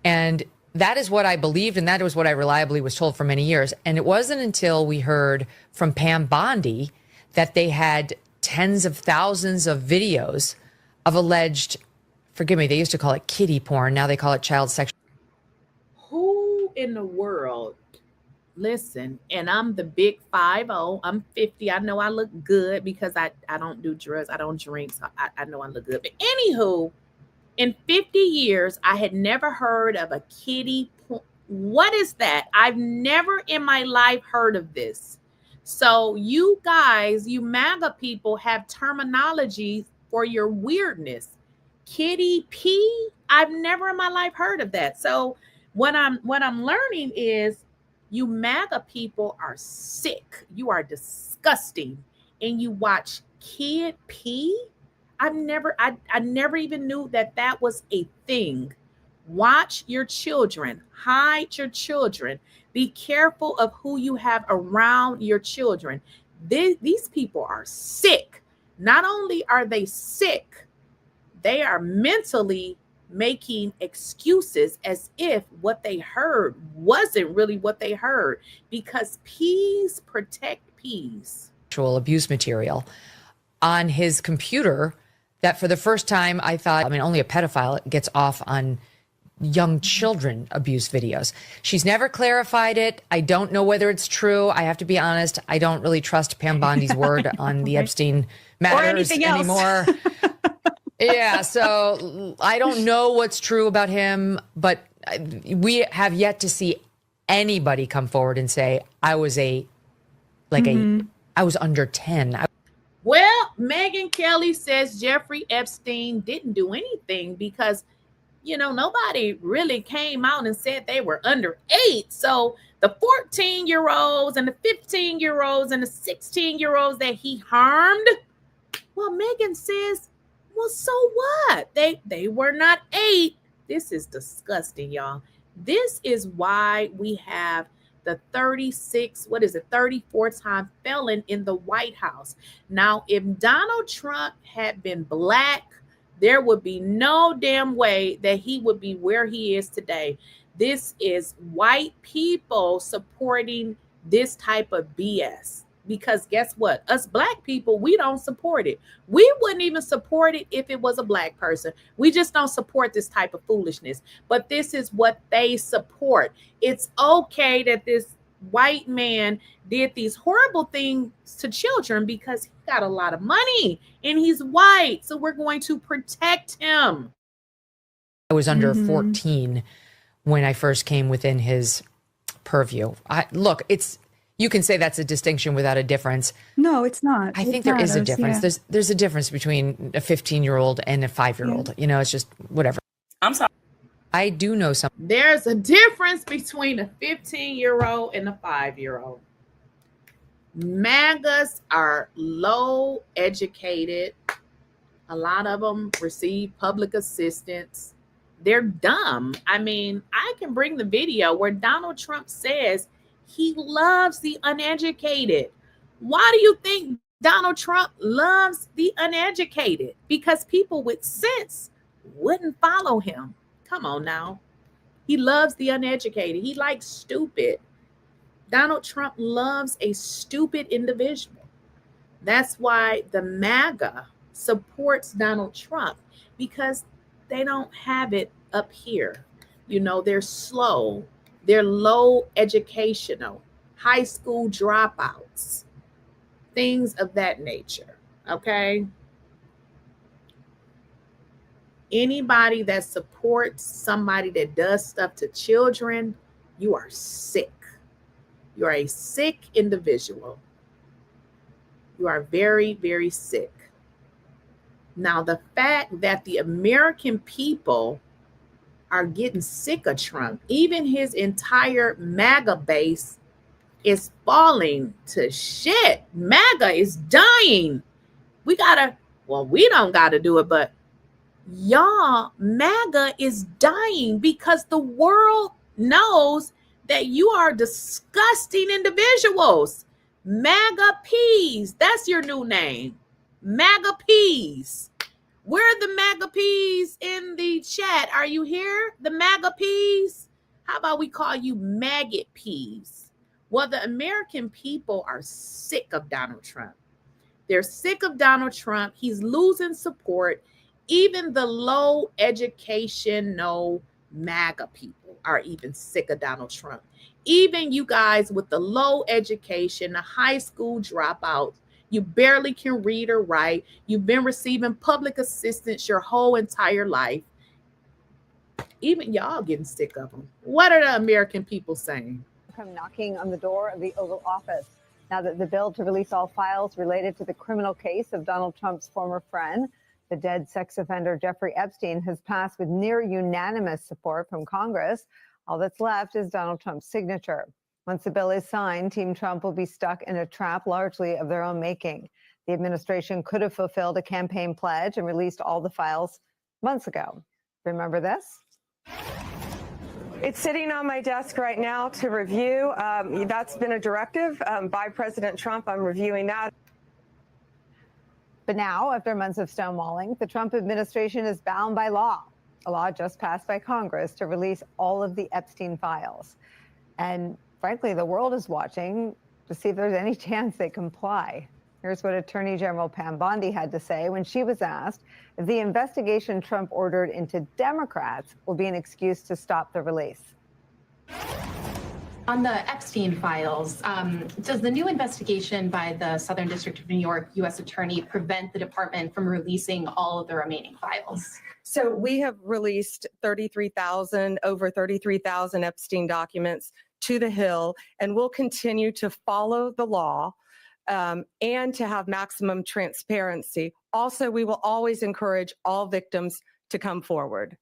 T: And that is what I believed, and that was what I reliably was told for many years. And it wasn't until we heard from Pam Bondi that they had tens of thousands of videos of alleged, forgive me, they used to call it kiddie porn. Now they call it child sexual.
A: Who in the world? Listen, and I'm the big 50. I'm 50. I know I look good because I don't do drugs. I don't drink. So I know I look good. But anywho, in 50 years, I had never heard of a kiddie porn. What is that? I've never in my life heard of this. So you guys, you MAGA people have terminology for your weirdness. Kiddie P? I've never in my life heard of that. So what I'm learning is you MAGA people are sick. You are disgusting. And you watch Kid P? I never even knew that was a thing. Watch your children. Hide your children. Be careful of who you have around your children. These people are sick. Not only are they sick, they are mentally making excuses as if what they heard wasn't really what they heard, because P's protect P's.
T: Sexual abuse material on his computer that for the first time I thought, only a pedophile gets off on young children abuse videos. She's never clarified it. I don't know whether it's true. I have to be honest. I don't really trust Pam Bondi's word on the Epstein matters anymore. Yeah, so I don't know what's true about him, but we have yet to see anybody come forward and say, I was I was under 10.
A: Well, Megyn Kelly says Jeffrey Epstein didn't do anything because, nobody really came out and said they were under 8. So the 14-year-olds and the 15-year-olds and the 16-year-olds that he harmed, well, Megyn says, well, so what? They were not 8. This is disgusting, y'all. This is why we have the 34th-time felon in the White House. Now, if Donald Trump had been black, there would be no damn way that he would be where he is today. This is white people supporting this type of BS. Because guess what? Us black people, we don't support it. We wouldn't even support it if it was a black person. We just don't support this type of foolishness. But this is what they support. It's okay that this white man did these horrible things to children because he got a lot of money and he's white. So we're going to protect him.
T: I was under 14 when I first came within his purview. You can say that's a distinction without a difference.
U: No, it's not.
T: I think there is a difference. Yeah. There's a difference between a 15-year-old and a 5-year-old. Yeah. It's just whatever.
U: I'm sorry.
T: I do know something.
A: There's a difference between a 15-year-old and a 5-year-old. MAGAs are low educated. A lot of them receive public assistance. They're dumb. I can bring the video where Donald Trump says He loves the uneducated. Why do you think Donald Trump loves the uneducated? Because people with sense wouldn't follow him. Come on now. He loves the uneducated. He likes stupid. Donald Trump loves a stupid individual. That's why the MAGA supports Donald Trump, because they don't have it up here. You know, they're slow. They're low educational, high school dropouts, things of that nature. Okay. Anybody that supports somebody that does stuff to children, you are sick. You are a sick individual. You are very, very sick. Now, the fact that the American people are getting sick of Trump, even his entire MAGA base is falling to shit. MAGA is dying. We don't gotta do it, but y'all, MAGA is dying because the world knows that you are disgusting individuals. MAGA Peas, that's your new name. MAGA Peas. Where are the MAGA Peas in the chat? Are you here? The MAGA Peas? How about we call you Maggot Peas? Well, the American people are sick of Donald Trump. They're sick of Donald Trump. He's losing support. Even the low education, no MAGA people are even sick of Donald Trump. Even you guys with the low education, the high school dropouts, you barely can read or write. You've been receiving public assistance your whole entire life. Even y'all getting sick of them. What are the American people saying?
U: Come knocking on the door of the Oval Office now that the bill to release all files related to the criminal case of Donald Trump's former friend, the dead sex offender Jeffrey Epstein, has passed with near unanimous support from Congress. All that's left is Donald Trump's signature. Once the bill is signed, Team Trump will be stuck in a trap largely of their own making. The administration could have fulfilled a campaign pledge and released all the files months ago. Remember this?
D: It's sitting on my desk right now to review. That's been a directive by President Trump. I'm reviewing that.
U: But now, after months of stonewalling, the Trump administration is bound by law, a law just passed by Congress to release all of the Epstein files. And frankly, the world is watching to see if there's any chance they comply. Here's what Attorney General Pam Bondi had to say when she was asked if the investigation Trump ordered into Democrats will be an excuse to stop the release.
C: On the Epstein files, does the new investigation by the Southern District of New York U.S. Attorney prevent the department from releasing all of the remaining files?
D: So we have released over 33,000 Epstein documents to the Hill, and we'll continue to follow the law and to have maximum transparency. Also, we will always encourage all victims to come forward.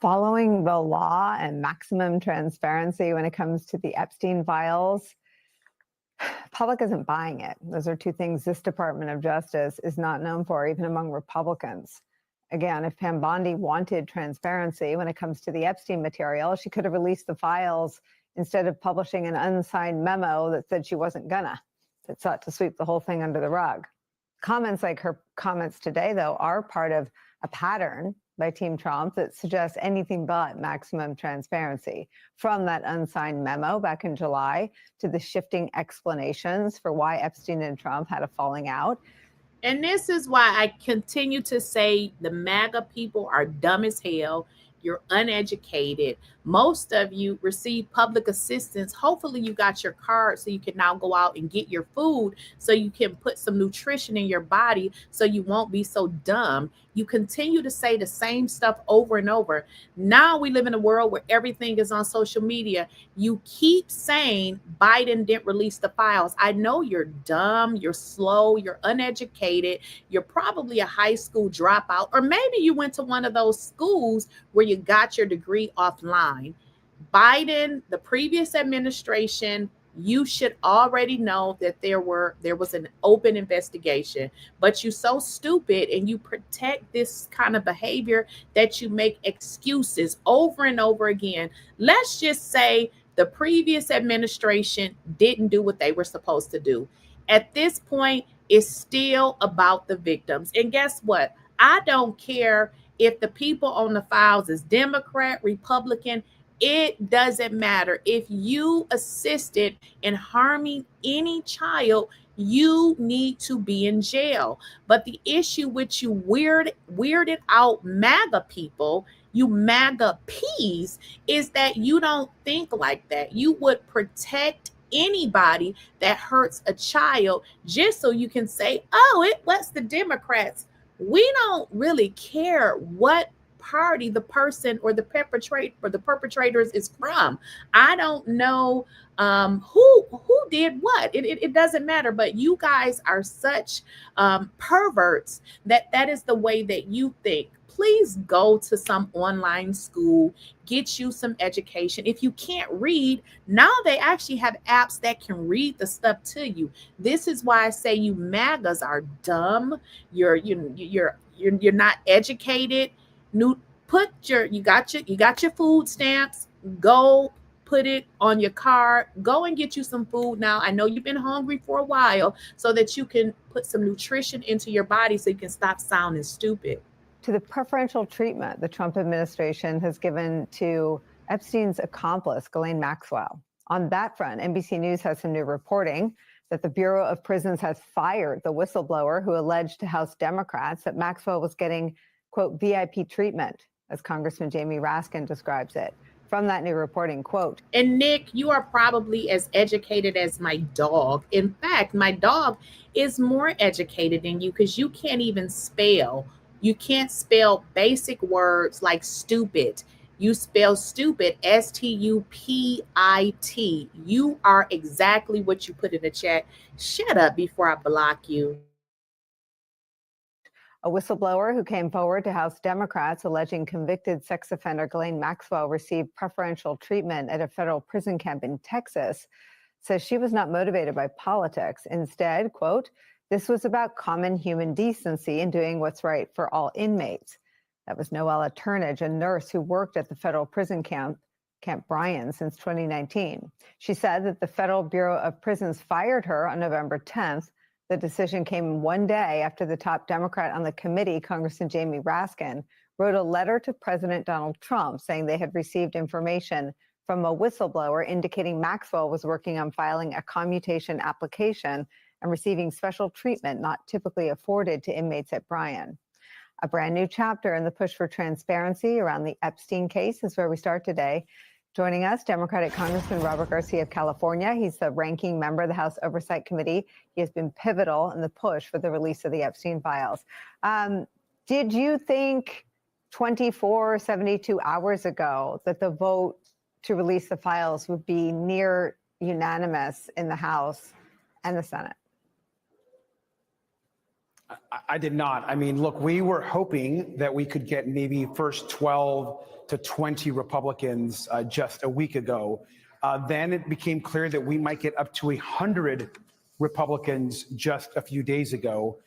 U: Following the law and maximum transparency when it comes to the Epstein files, public isn't buying it. Those are two things this Department of Justice is not known for, even among Republicans. Again, if Pam Bondi wanted transparency when it comes to the Epstein material, she could have released the files instead of publishing an unsigned memo that said she wasn't gonna, that sought to sweep the whole thing under the rug. Comments like her comments today, though, are part of a pattern by Team Trump that suggests anything but maximum transparency, from that unsigned memo back in July to the shifting explanations for why Epstein and Trump had a falling out.
A: And this is why I continue to say the MAGA people are dumb as hell. You're uneducated. Most of you receive public assistance. Hopefully you got your card so you can now go out and get your food so you can put some nutrition in your body so you won't be so dumb. You continue to say the same stuff over and over. Now we live in a world where everything is on social media. You keep saying Biden didn't release the files. I know you're dumb, you're slow, you're uneducated. You're probably a high school dropout, or maybe you went to one of those schools where you got your degree offline. Biden, the previous administration, you should already know that there was an open investigation, but you're so stupid and you protect this kind of behavior that you make excuses over and over again. Let's just say The previous administration didn't do what they were supposed to do. At this point, it's still about the victims. And guess what? I don't care if the people on the files is Democrat, Republican, it doesn't matter. If you assisted in harming any child, you need to be in jail. But the issue with you weirded out MAGA people, you MAGA P's, is that you don't think like that. You would protect anybody that hurts a child just so you can say, oh, it was the Democrats. We don't really care what party the person or the perpetrators is from. I don't know who did what. It doesn't matter. But you guys are such perverts that is the way that you think. Please go to some online school, get you some education. If you can't read, now they actually have apps that can read the stuff to you. This is why I say you MAGAs are dumb. You're not educated. You got your food stamps. Go put it on your card. Go and get you some food now. I know you've been hungry for a while, so that you can put some nutrition into your body so you can stop sounding stupid.
U: To the preferential treatment the Trump administration has given to Epstein's accomplice, Ghislaine Maxwell. On that front, NBC News has some new reporting that the Bureau of Prisons has fired the whistleblower who alleged to House Democrats that Maxwell was getting, quote, VIP treatment, as Congressman Jamie Raskin describes it. From that new reporting, quote.
A: And Nick, you are probably as educated as my dog. In fact, my dog is more educated than you because you can't even spell. You can't spell basic words like stupid. You spell stupid, S-T-U-P-I-T. You are exactly what you put in the chat. Shut up before I block you.
U: A whistleblower who came forward to House Democrats alleging convicted sex offender Ghislaine Maxwell received preferential treatment at a federal prison camp in Texas says she was not motivated by politics. Instead, quote, this was about common human decency and doing what's right for all inmates. That was Noella Turnage, a nurse who worked at the federal prison camp Bryan since 2019. She said that the Federal Bureau of Prisons fired her on November 10th. The decision came one day after the top Democrat on the committee, Congressman Jamie Raskin, wrote a letter to President Donald Trump saying they had received information from a whistleblower indicating Maxwell was working on filing a commutation application and receiving special treatment not typically afforded to inmates at Bryan. A brand new chapter in the push for transparency around the Epstein case is where we start today. Joining us, Democratic Congressman Robert Garcia of California. He's the ranking member of the House Oversight Committee. He has been pivotal in the push for the release of the Epstein files. Did you think 24, 72 hours ago that the vote to release the files would be near unanimous in the House and the Senate?
H: I did not. I mean, look, we were hoping that we could get maybe first 12 to 20 Republicans just a week ago. Then it became clear that we might get up to 100 Republicans just a few days ago.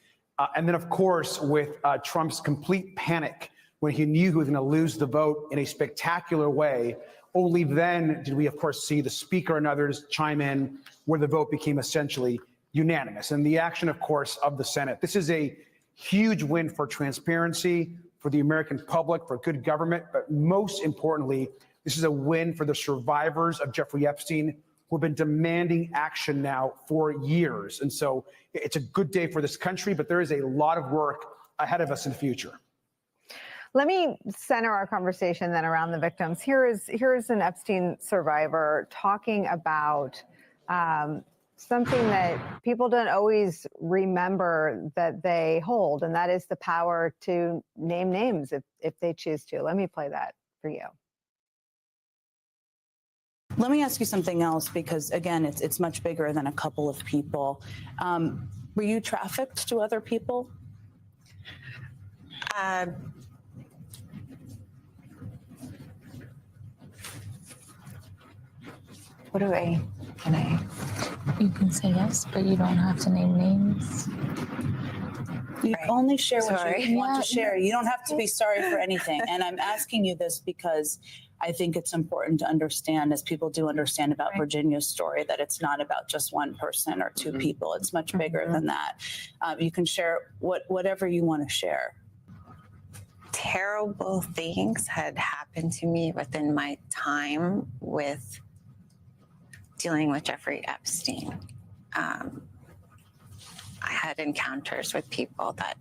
H: And then, of course, with Trump's complete panic when he knew he was going to lose the vote in a spectacular way, only then did we, of course, see the Speaker and others chime in where the vote became essentially unanimous. And the action, of course, of the Senate. This is a huge win for transparency, for the American public, for good government, but most importantly, this is a win for the survivors of Jeffrey Epstein, who have been demanding action now for years. And so it's a good day for this country, but there is a lot of work ahead of us in the future.
U: Let me center our conversation then around the victims. Here is an Epstein survivor talking about something that people don't always remember that they hold, and that is the power to name names if they choose to. Let me play that for you.
V: Let me ask you something else, because again, it's much bigger than a couple of people. Were you trafficked to other people?
W: You can say yes, but you don't have to name names.
V: You only share what
U: Sorry.
V: you want to share. You don't have to be sorry for anything. And I'm asking you this because I think it's important to understand, as people do understand about Virginia's story, that it's not about just one person or two people. It's much bigger than that. You can share whatever you want to share.
G: Terrible things had happened to me within my time with dealing with Jeffrey Epstein. I had encounters with people that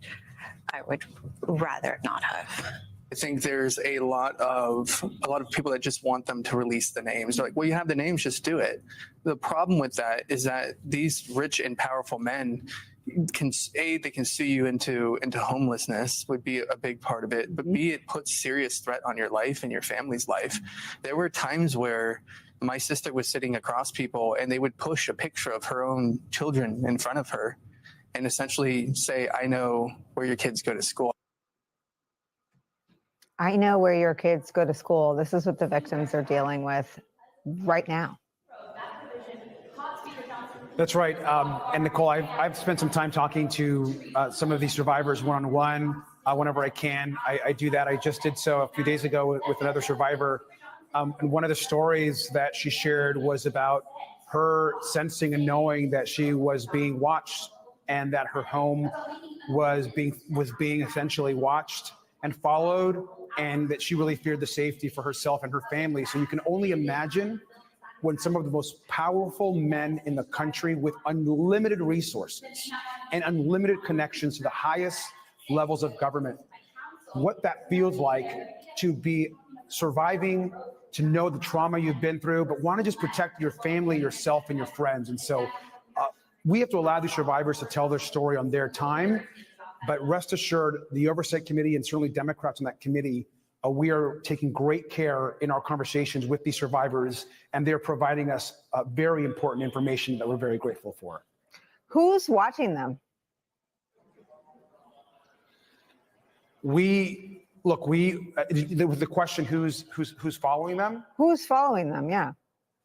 G: I would rather not have.
I: I think there's a lot of people that just want them to release the names. They're like, well, you have the names, just do it. The problem with that is that these rich and powerful men can they can sue you into homelessness, would be a big part of it, but B, it puts serious threat on your life and your family's life. There were times where my sister was sitting across people and they would push a picture of her own children in front of her and essentially say, I know where your kids go to school.
U: I know where your kids go to school. This is what the victims are dealing with right now.
H: That's right. And Nicole, I've spent some time talking to some of these survivors one-on-one whenever I can. I do that. I just did so a few days ago with another survivor. And one of the stories that she shared was about her sensing and knowing that she was being watched and that her home was being essentially watched and followed, and that she really feared the safety for herself and her family. So you can only imagine when some of the most powerful men in the country with unlimited resources and unlimited connections to the highest levels of government, what that feels like to be surviving, to know the trauma you've been through, but want to just protect your family, yourself, and your friends. And so we have to allow these survivors to tell their story on their time. But rest assured, the Oversight Committee and certainly Democrats on that committee, we are taking great care in our conversations with these survivors, and they're providing us very important information that we're very grateful for.
U: Who's watching them?
H: The question, who's following them?
U: Who's following them? Yeah.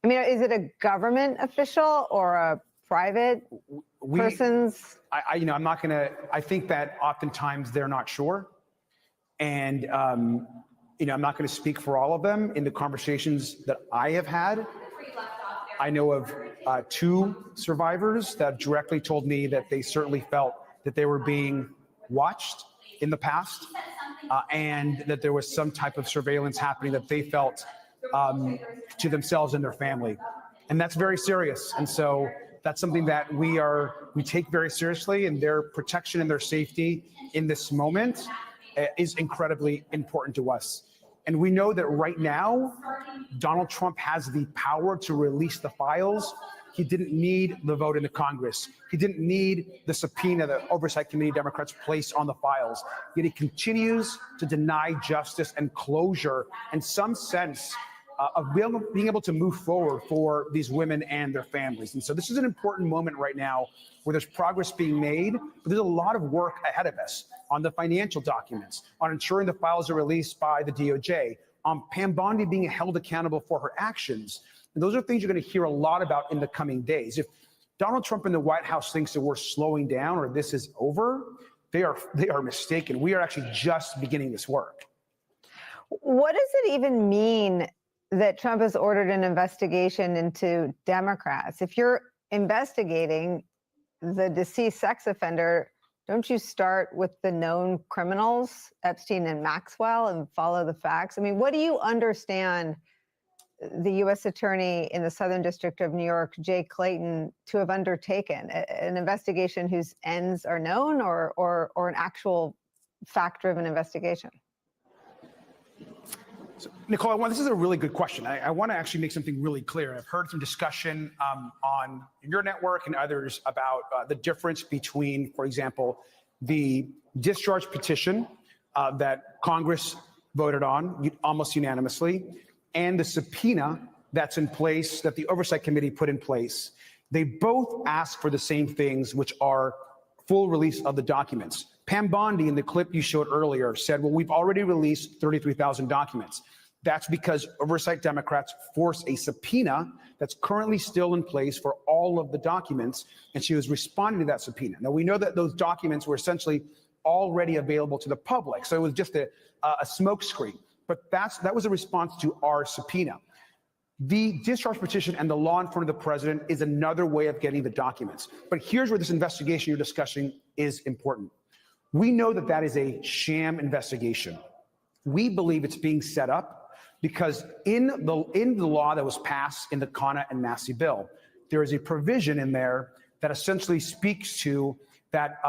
U: I mean, is it a government official or a private person's?
H: I'm not going to, I think that oftentimes they're not sure. And, I'm not going to speak for all of them. In the conversations that I have had, I know of two survivors that directly told me that they certainly felt that they were being watched in the past, and that there was some type of surveillance happening that they felt to themselves and their family. And that's very serious. And so that's something that we take very seriously, and their protection and their safety in this moment is incredibly important to us. And we know that right now, Donald Trump has the power to release the files. He didn't need the vote in the Congress. He didn't need the subpoena that Oversight Committee Democrats placed on the files. Yet he continues to deny justice and closure and some sense of being able to move forward for these women and their families. And so this is an important moment right now where there's progress being made, but there's a lot of work ahead of us on the financial documents, on ensuring the files are released by the DOJ, on Pam Bondi being held accountable for her actions. And those are things you're going to hear a lot about in the coming days. If Donald Trump and the White House thinks that we're slowing down or this is over, they are mistaken. We are actually just beginning this work.
U: What does it even mean that Trump has ordered an investigation into Democrats? If you're investigating the deceased sex offender, don't you start with the known criminals, Epstein and Maxwell, and follow the facts? I mean, what do you understand the U.S. Attorney in the Southern District of New York, Jay Clayton, to have undertaken? An investigation whose ends are known, or an actual fact-driven investigation?
H: So, Nicole, this is a really good question. I want to actually make something really clear. I've heard some discussion on your network and others about the difference between, for example, the discharge petition that Congress voted on almost unanimously, and the subpoena that's in place, that the Oversight Committee put in place. They both ask for the same things, which are full release of the documents. Pam Bondi, in the clip you showed earlier, said, well, we've already released 33,000 documents. That's because Oversight Democrats forced a subpoena that's currently still in place for all of the documents, and she was responding to that subpoena. Now, we know that those documents were essentially already available to the public. So it was just a smokescreen. But that was a response to our subpoena. The discharge petition and the law in front of the president is another way of getting the documents. But here's where this investigation you're discussing is important. We know that that is a sham investigation. We believe it's being set up because in the law that was passed in the 𝐻𝐭 and 𝐼𝐶 bill, there is a provision in there that essentially speaks to that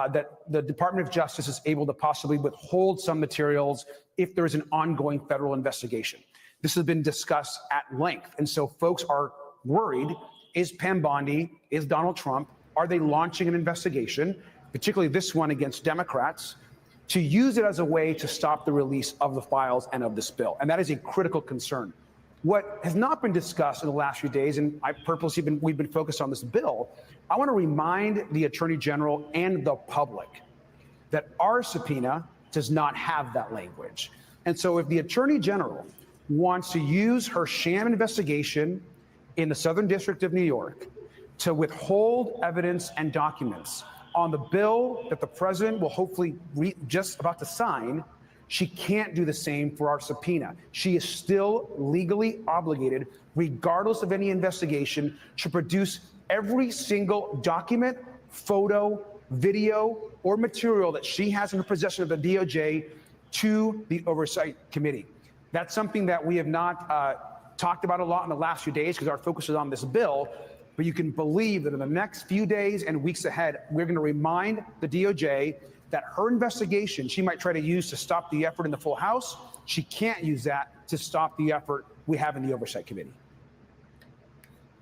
H: the Department of Justice is able to possibly withhold some materials if there is an ongoing federal investigation. This has been discussed at length. And so folks are worried, is Pam Bondi, is Donald Trump, are they launching an investigation, particularly this one against Democrats, to use it as a way to stop the release of the files and of this bill? And that is a critical concern. What has not been discussed in the last few days, and we've been focused on this bill, I want to remind the Attorney General and the public that our subpoena does not have that language. And so if the Attorney General wants to use her sham investigation in the Southern District of New York to withhold evidence and documents on the bill that the president will hopefully just about to sign, she can't do the same for our subpoena. She is still legally obligated, regardless of any investigation, to produce every single document, photo, video, or material that she has in her possession of the DOJ to the Oversight Committee. That's something that we have not talked about a lot in the last few days because our focus is on this bill. But you can believe that in the next few days and weeks ahead, we're going to remind the DOJ that her investigation she might try to use to stop the effort in the full House. She can't use that to stop the effort we have in the Oversight Committee.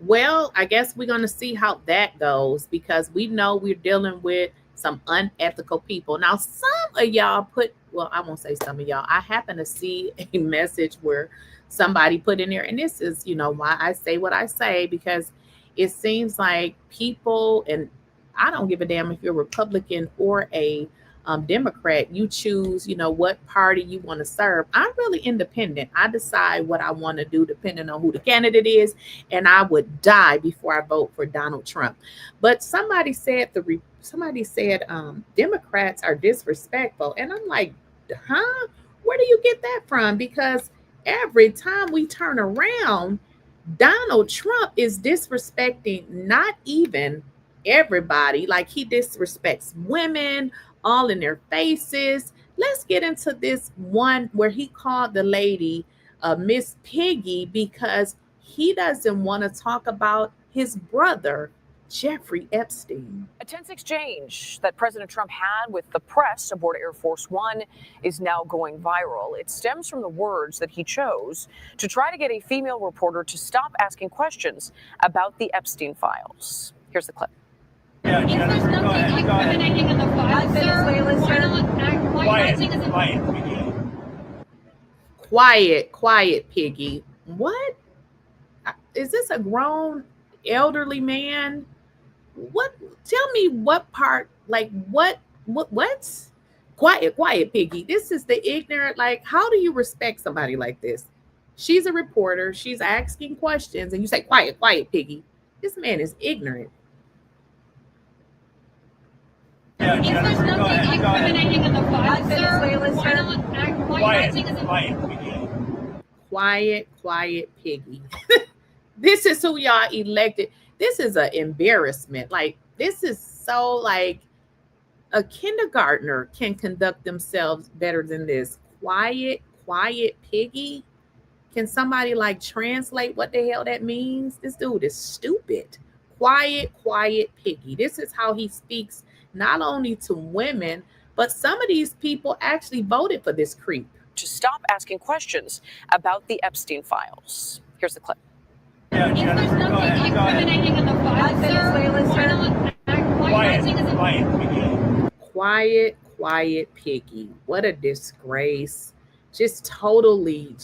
A: Well, I guess we're going to see how that goes because we know we're dealing with some unethical people. Now, some of y'all well, I won't say some of y'all. I happen to see a message where somebody put in there, and this is, why I say what I say, because it seems like people, and I don't give a damn if you're a Republican or a Democrat, you choose, what party you want to serve. I'm really independent. I decide what I want to do depending on who the candidate is, and I would die before I vote for Donald Trump. But somebody said Democrats are disrespectful, and I'm like, huh? Where do you get that from? Because every time we turn around, Donald Trump is disrespecting not even everybody. Like, he disrespects women all in their faces. Let's get into this one where he called the lady Miss Piggy because he doesn't want to talk about his brother, Jeffrey Epstein.
J: A tense exchange that President Trump had with the press aboard Air Force One is now going viral. It stems from the words that he chose to try to get a female reporter to stop asking questions about the Epstein files. Here's the clip.
K: Yeah, Jennifer, go ahead. Go
A: ahead. Quiet, Piggy. What? Is this a grown elderly man? What? Tell me what part, like what? Quiet, Piggy. This is the ignorant, like, how do you respect somebody like this? She's a reporter. She's asking questions and you say, quiet, Piggy. This man is ignorant.
K: Yeah, Jennifer, go ahead.
A: Quiet, Piggy. This is who y'all elected. This is an embarrassment. Like, this is so, like, a kindergartner can conduct themselves better than this. Quiet, Piggy. Can somebody, like, translate what the hell that means? This dude is stupid. Quiet, Piggy. This is how he speaks not only to women, but some of these people actually voted for this creep.
J: To stop asking questions about the Epstein files. Here's the clip.
K: Yeah, Jennifer, go ahead.
A: Quiet, Piggy. What a disgrace. Just totally,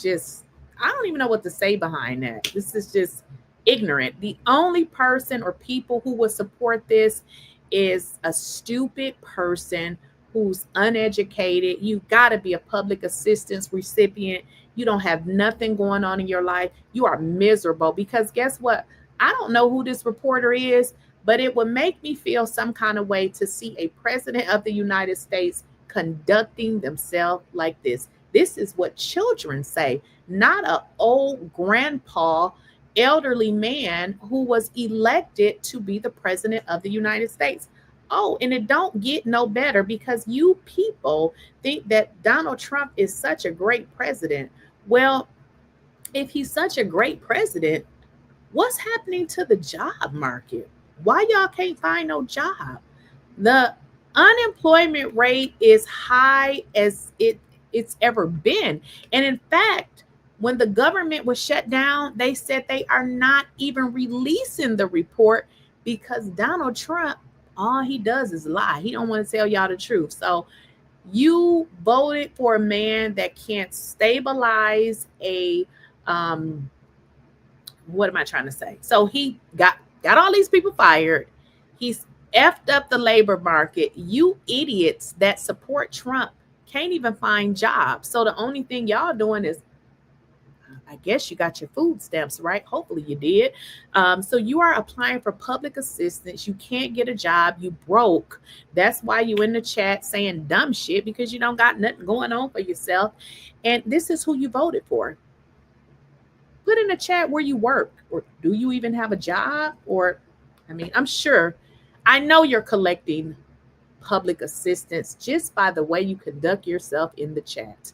A: I don't even know what to say behind that. This is just ignorant. The only person or people who would support this is a stupid person who's uneducated. You got to be a public assistance recipient. You don't have nothing going on in your life. You are miserable because guess what? I don't know who this reporter is, but it would make me feel some kind of way to see a president of the United States conducting themselves like this. This is what children say, not an old grandpa, elderly man who was elected to be the president of the United States. Oh, and it don't get no better because you people think that Donald Trump is such a great president. Well, if he's such a great president, what's happening to the job market? Why y'all can't find no job? The unemployment rate is high as it's ever been. And in fact, when the government was shut down, they said they are not even releasing the report because Donald Trump, all he does is lie. He don't want to tell y'all the truth. So you voted for a man that can't stabilize a what am I trying to say? So he got all these people fired. He's effed up the labor market. You idiots that support Trump can't even find jobs. So the only thing y'all doing is, I guess you got your food stamps, right? Hopefully you did. So you are applying for public assistance. You can't get a job. You broke. That's why you in the chat saying dumb shit because you don't got nothing going on for yourself. And this is who you voted for. Put in the chat where you work, or do you even have a job? Or, I mean, I'm sure, I know you're collecting public assistance just by the way you conduct yourself in the chat.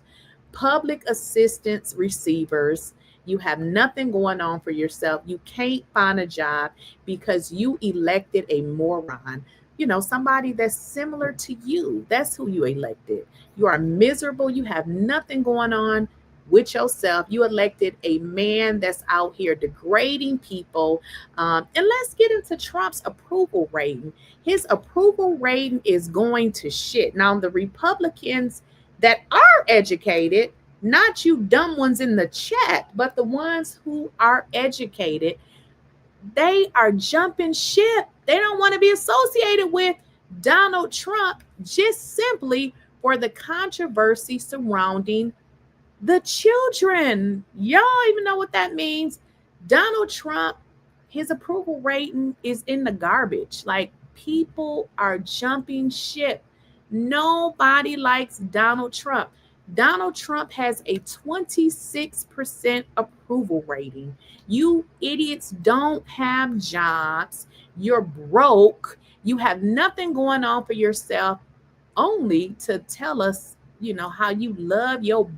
A: Public assistance receivers, you have nothing going on for yourself. You can't find a job because you elected a moron. You know, somebody that's similar to you. That's who you elected. You are miserable. You have nothing going on with yourself. You elected a man that's out here degrading people. And let's get into Trump's approval rating. His approval rating is going to shit. Now, the Republicans that are educated, not you dumb ones in the chat, but the ones who are educated, they are jumping ship. They don't want to be associated with Donald Trump just simply for the controversy surrounding the children. Y'all even know what that means. Donald Trump, his approval rating is in the garbage. Like, people are jumping ship. Nobody likes Donald Trump. Donald Trump has a 26% approval rating. You idiots don't have jobs. You're broke. You have nothing going on for yourself, only to tell us, you know, how you love your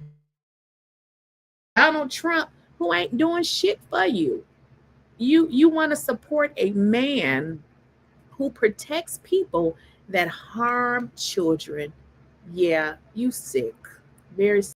A: Donald Trump, who ain't doing shit for you. You want to support a man who protects people that harm children. Yeah, you sick. Very sick.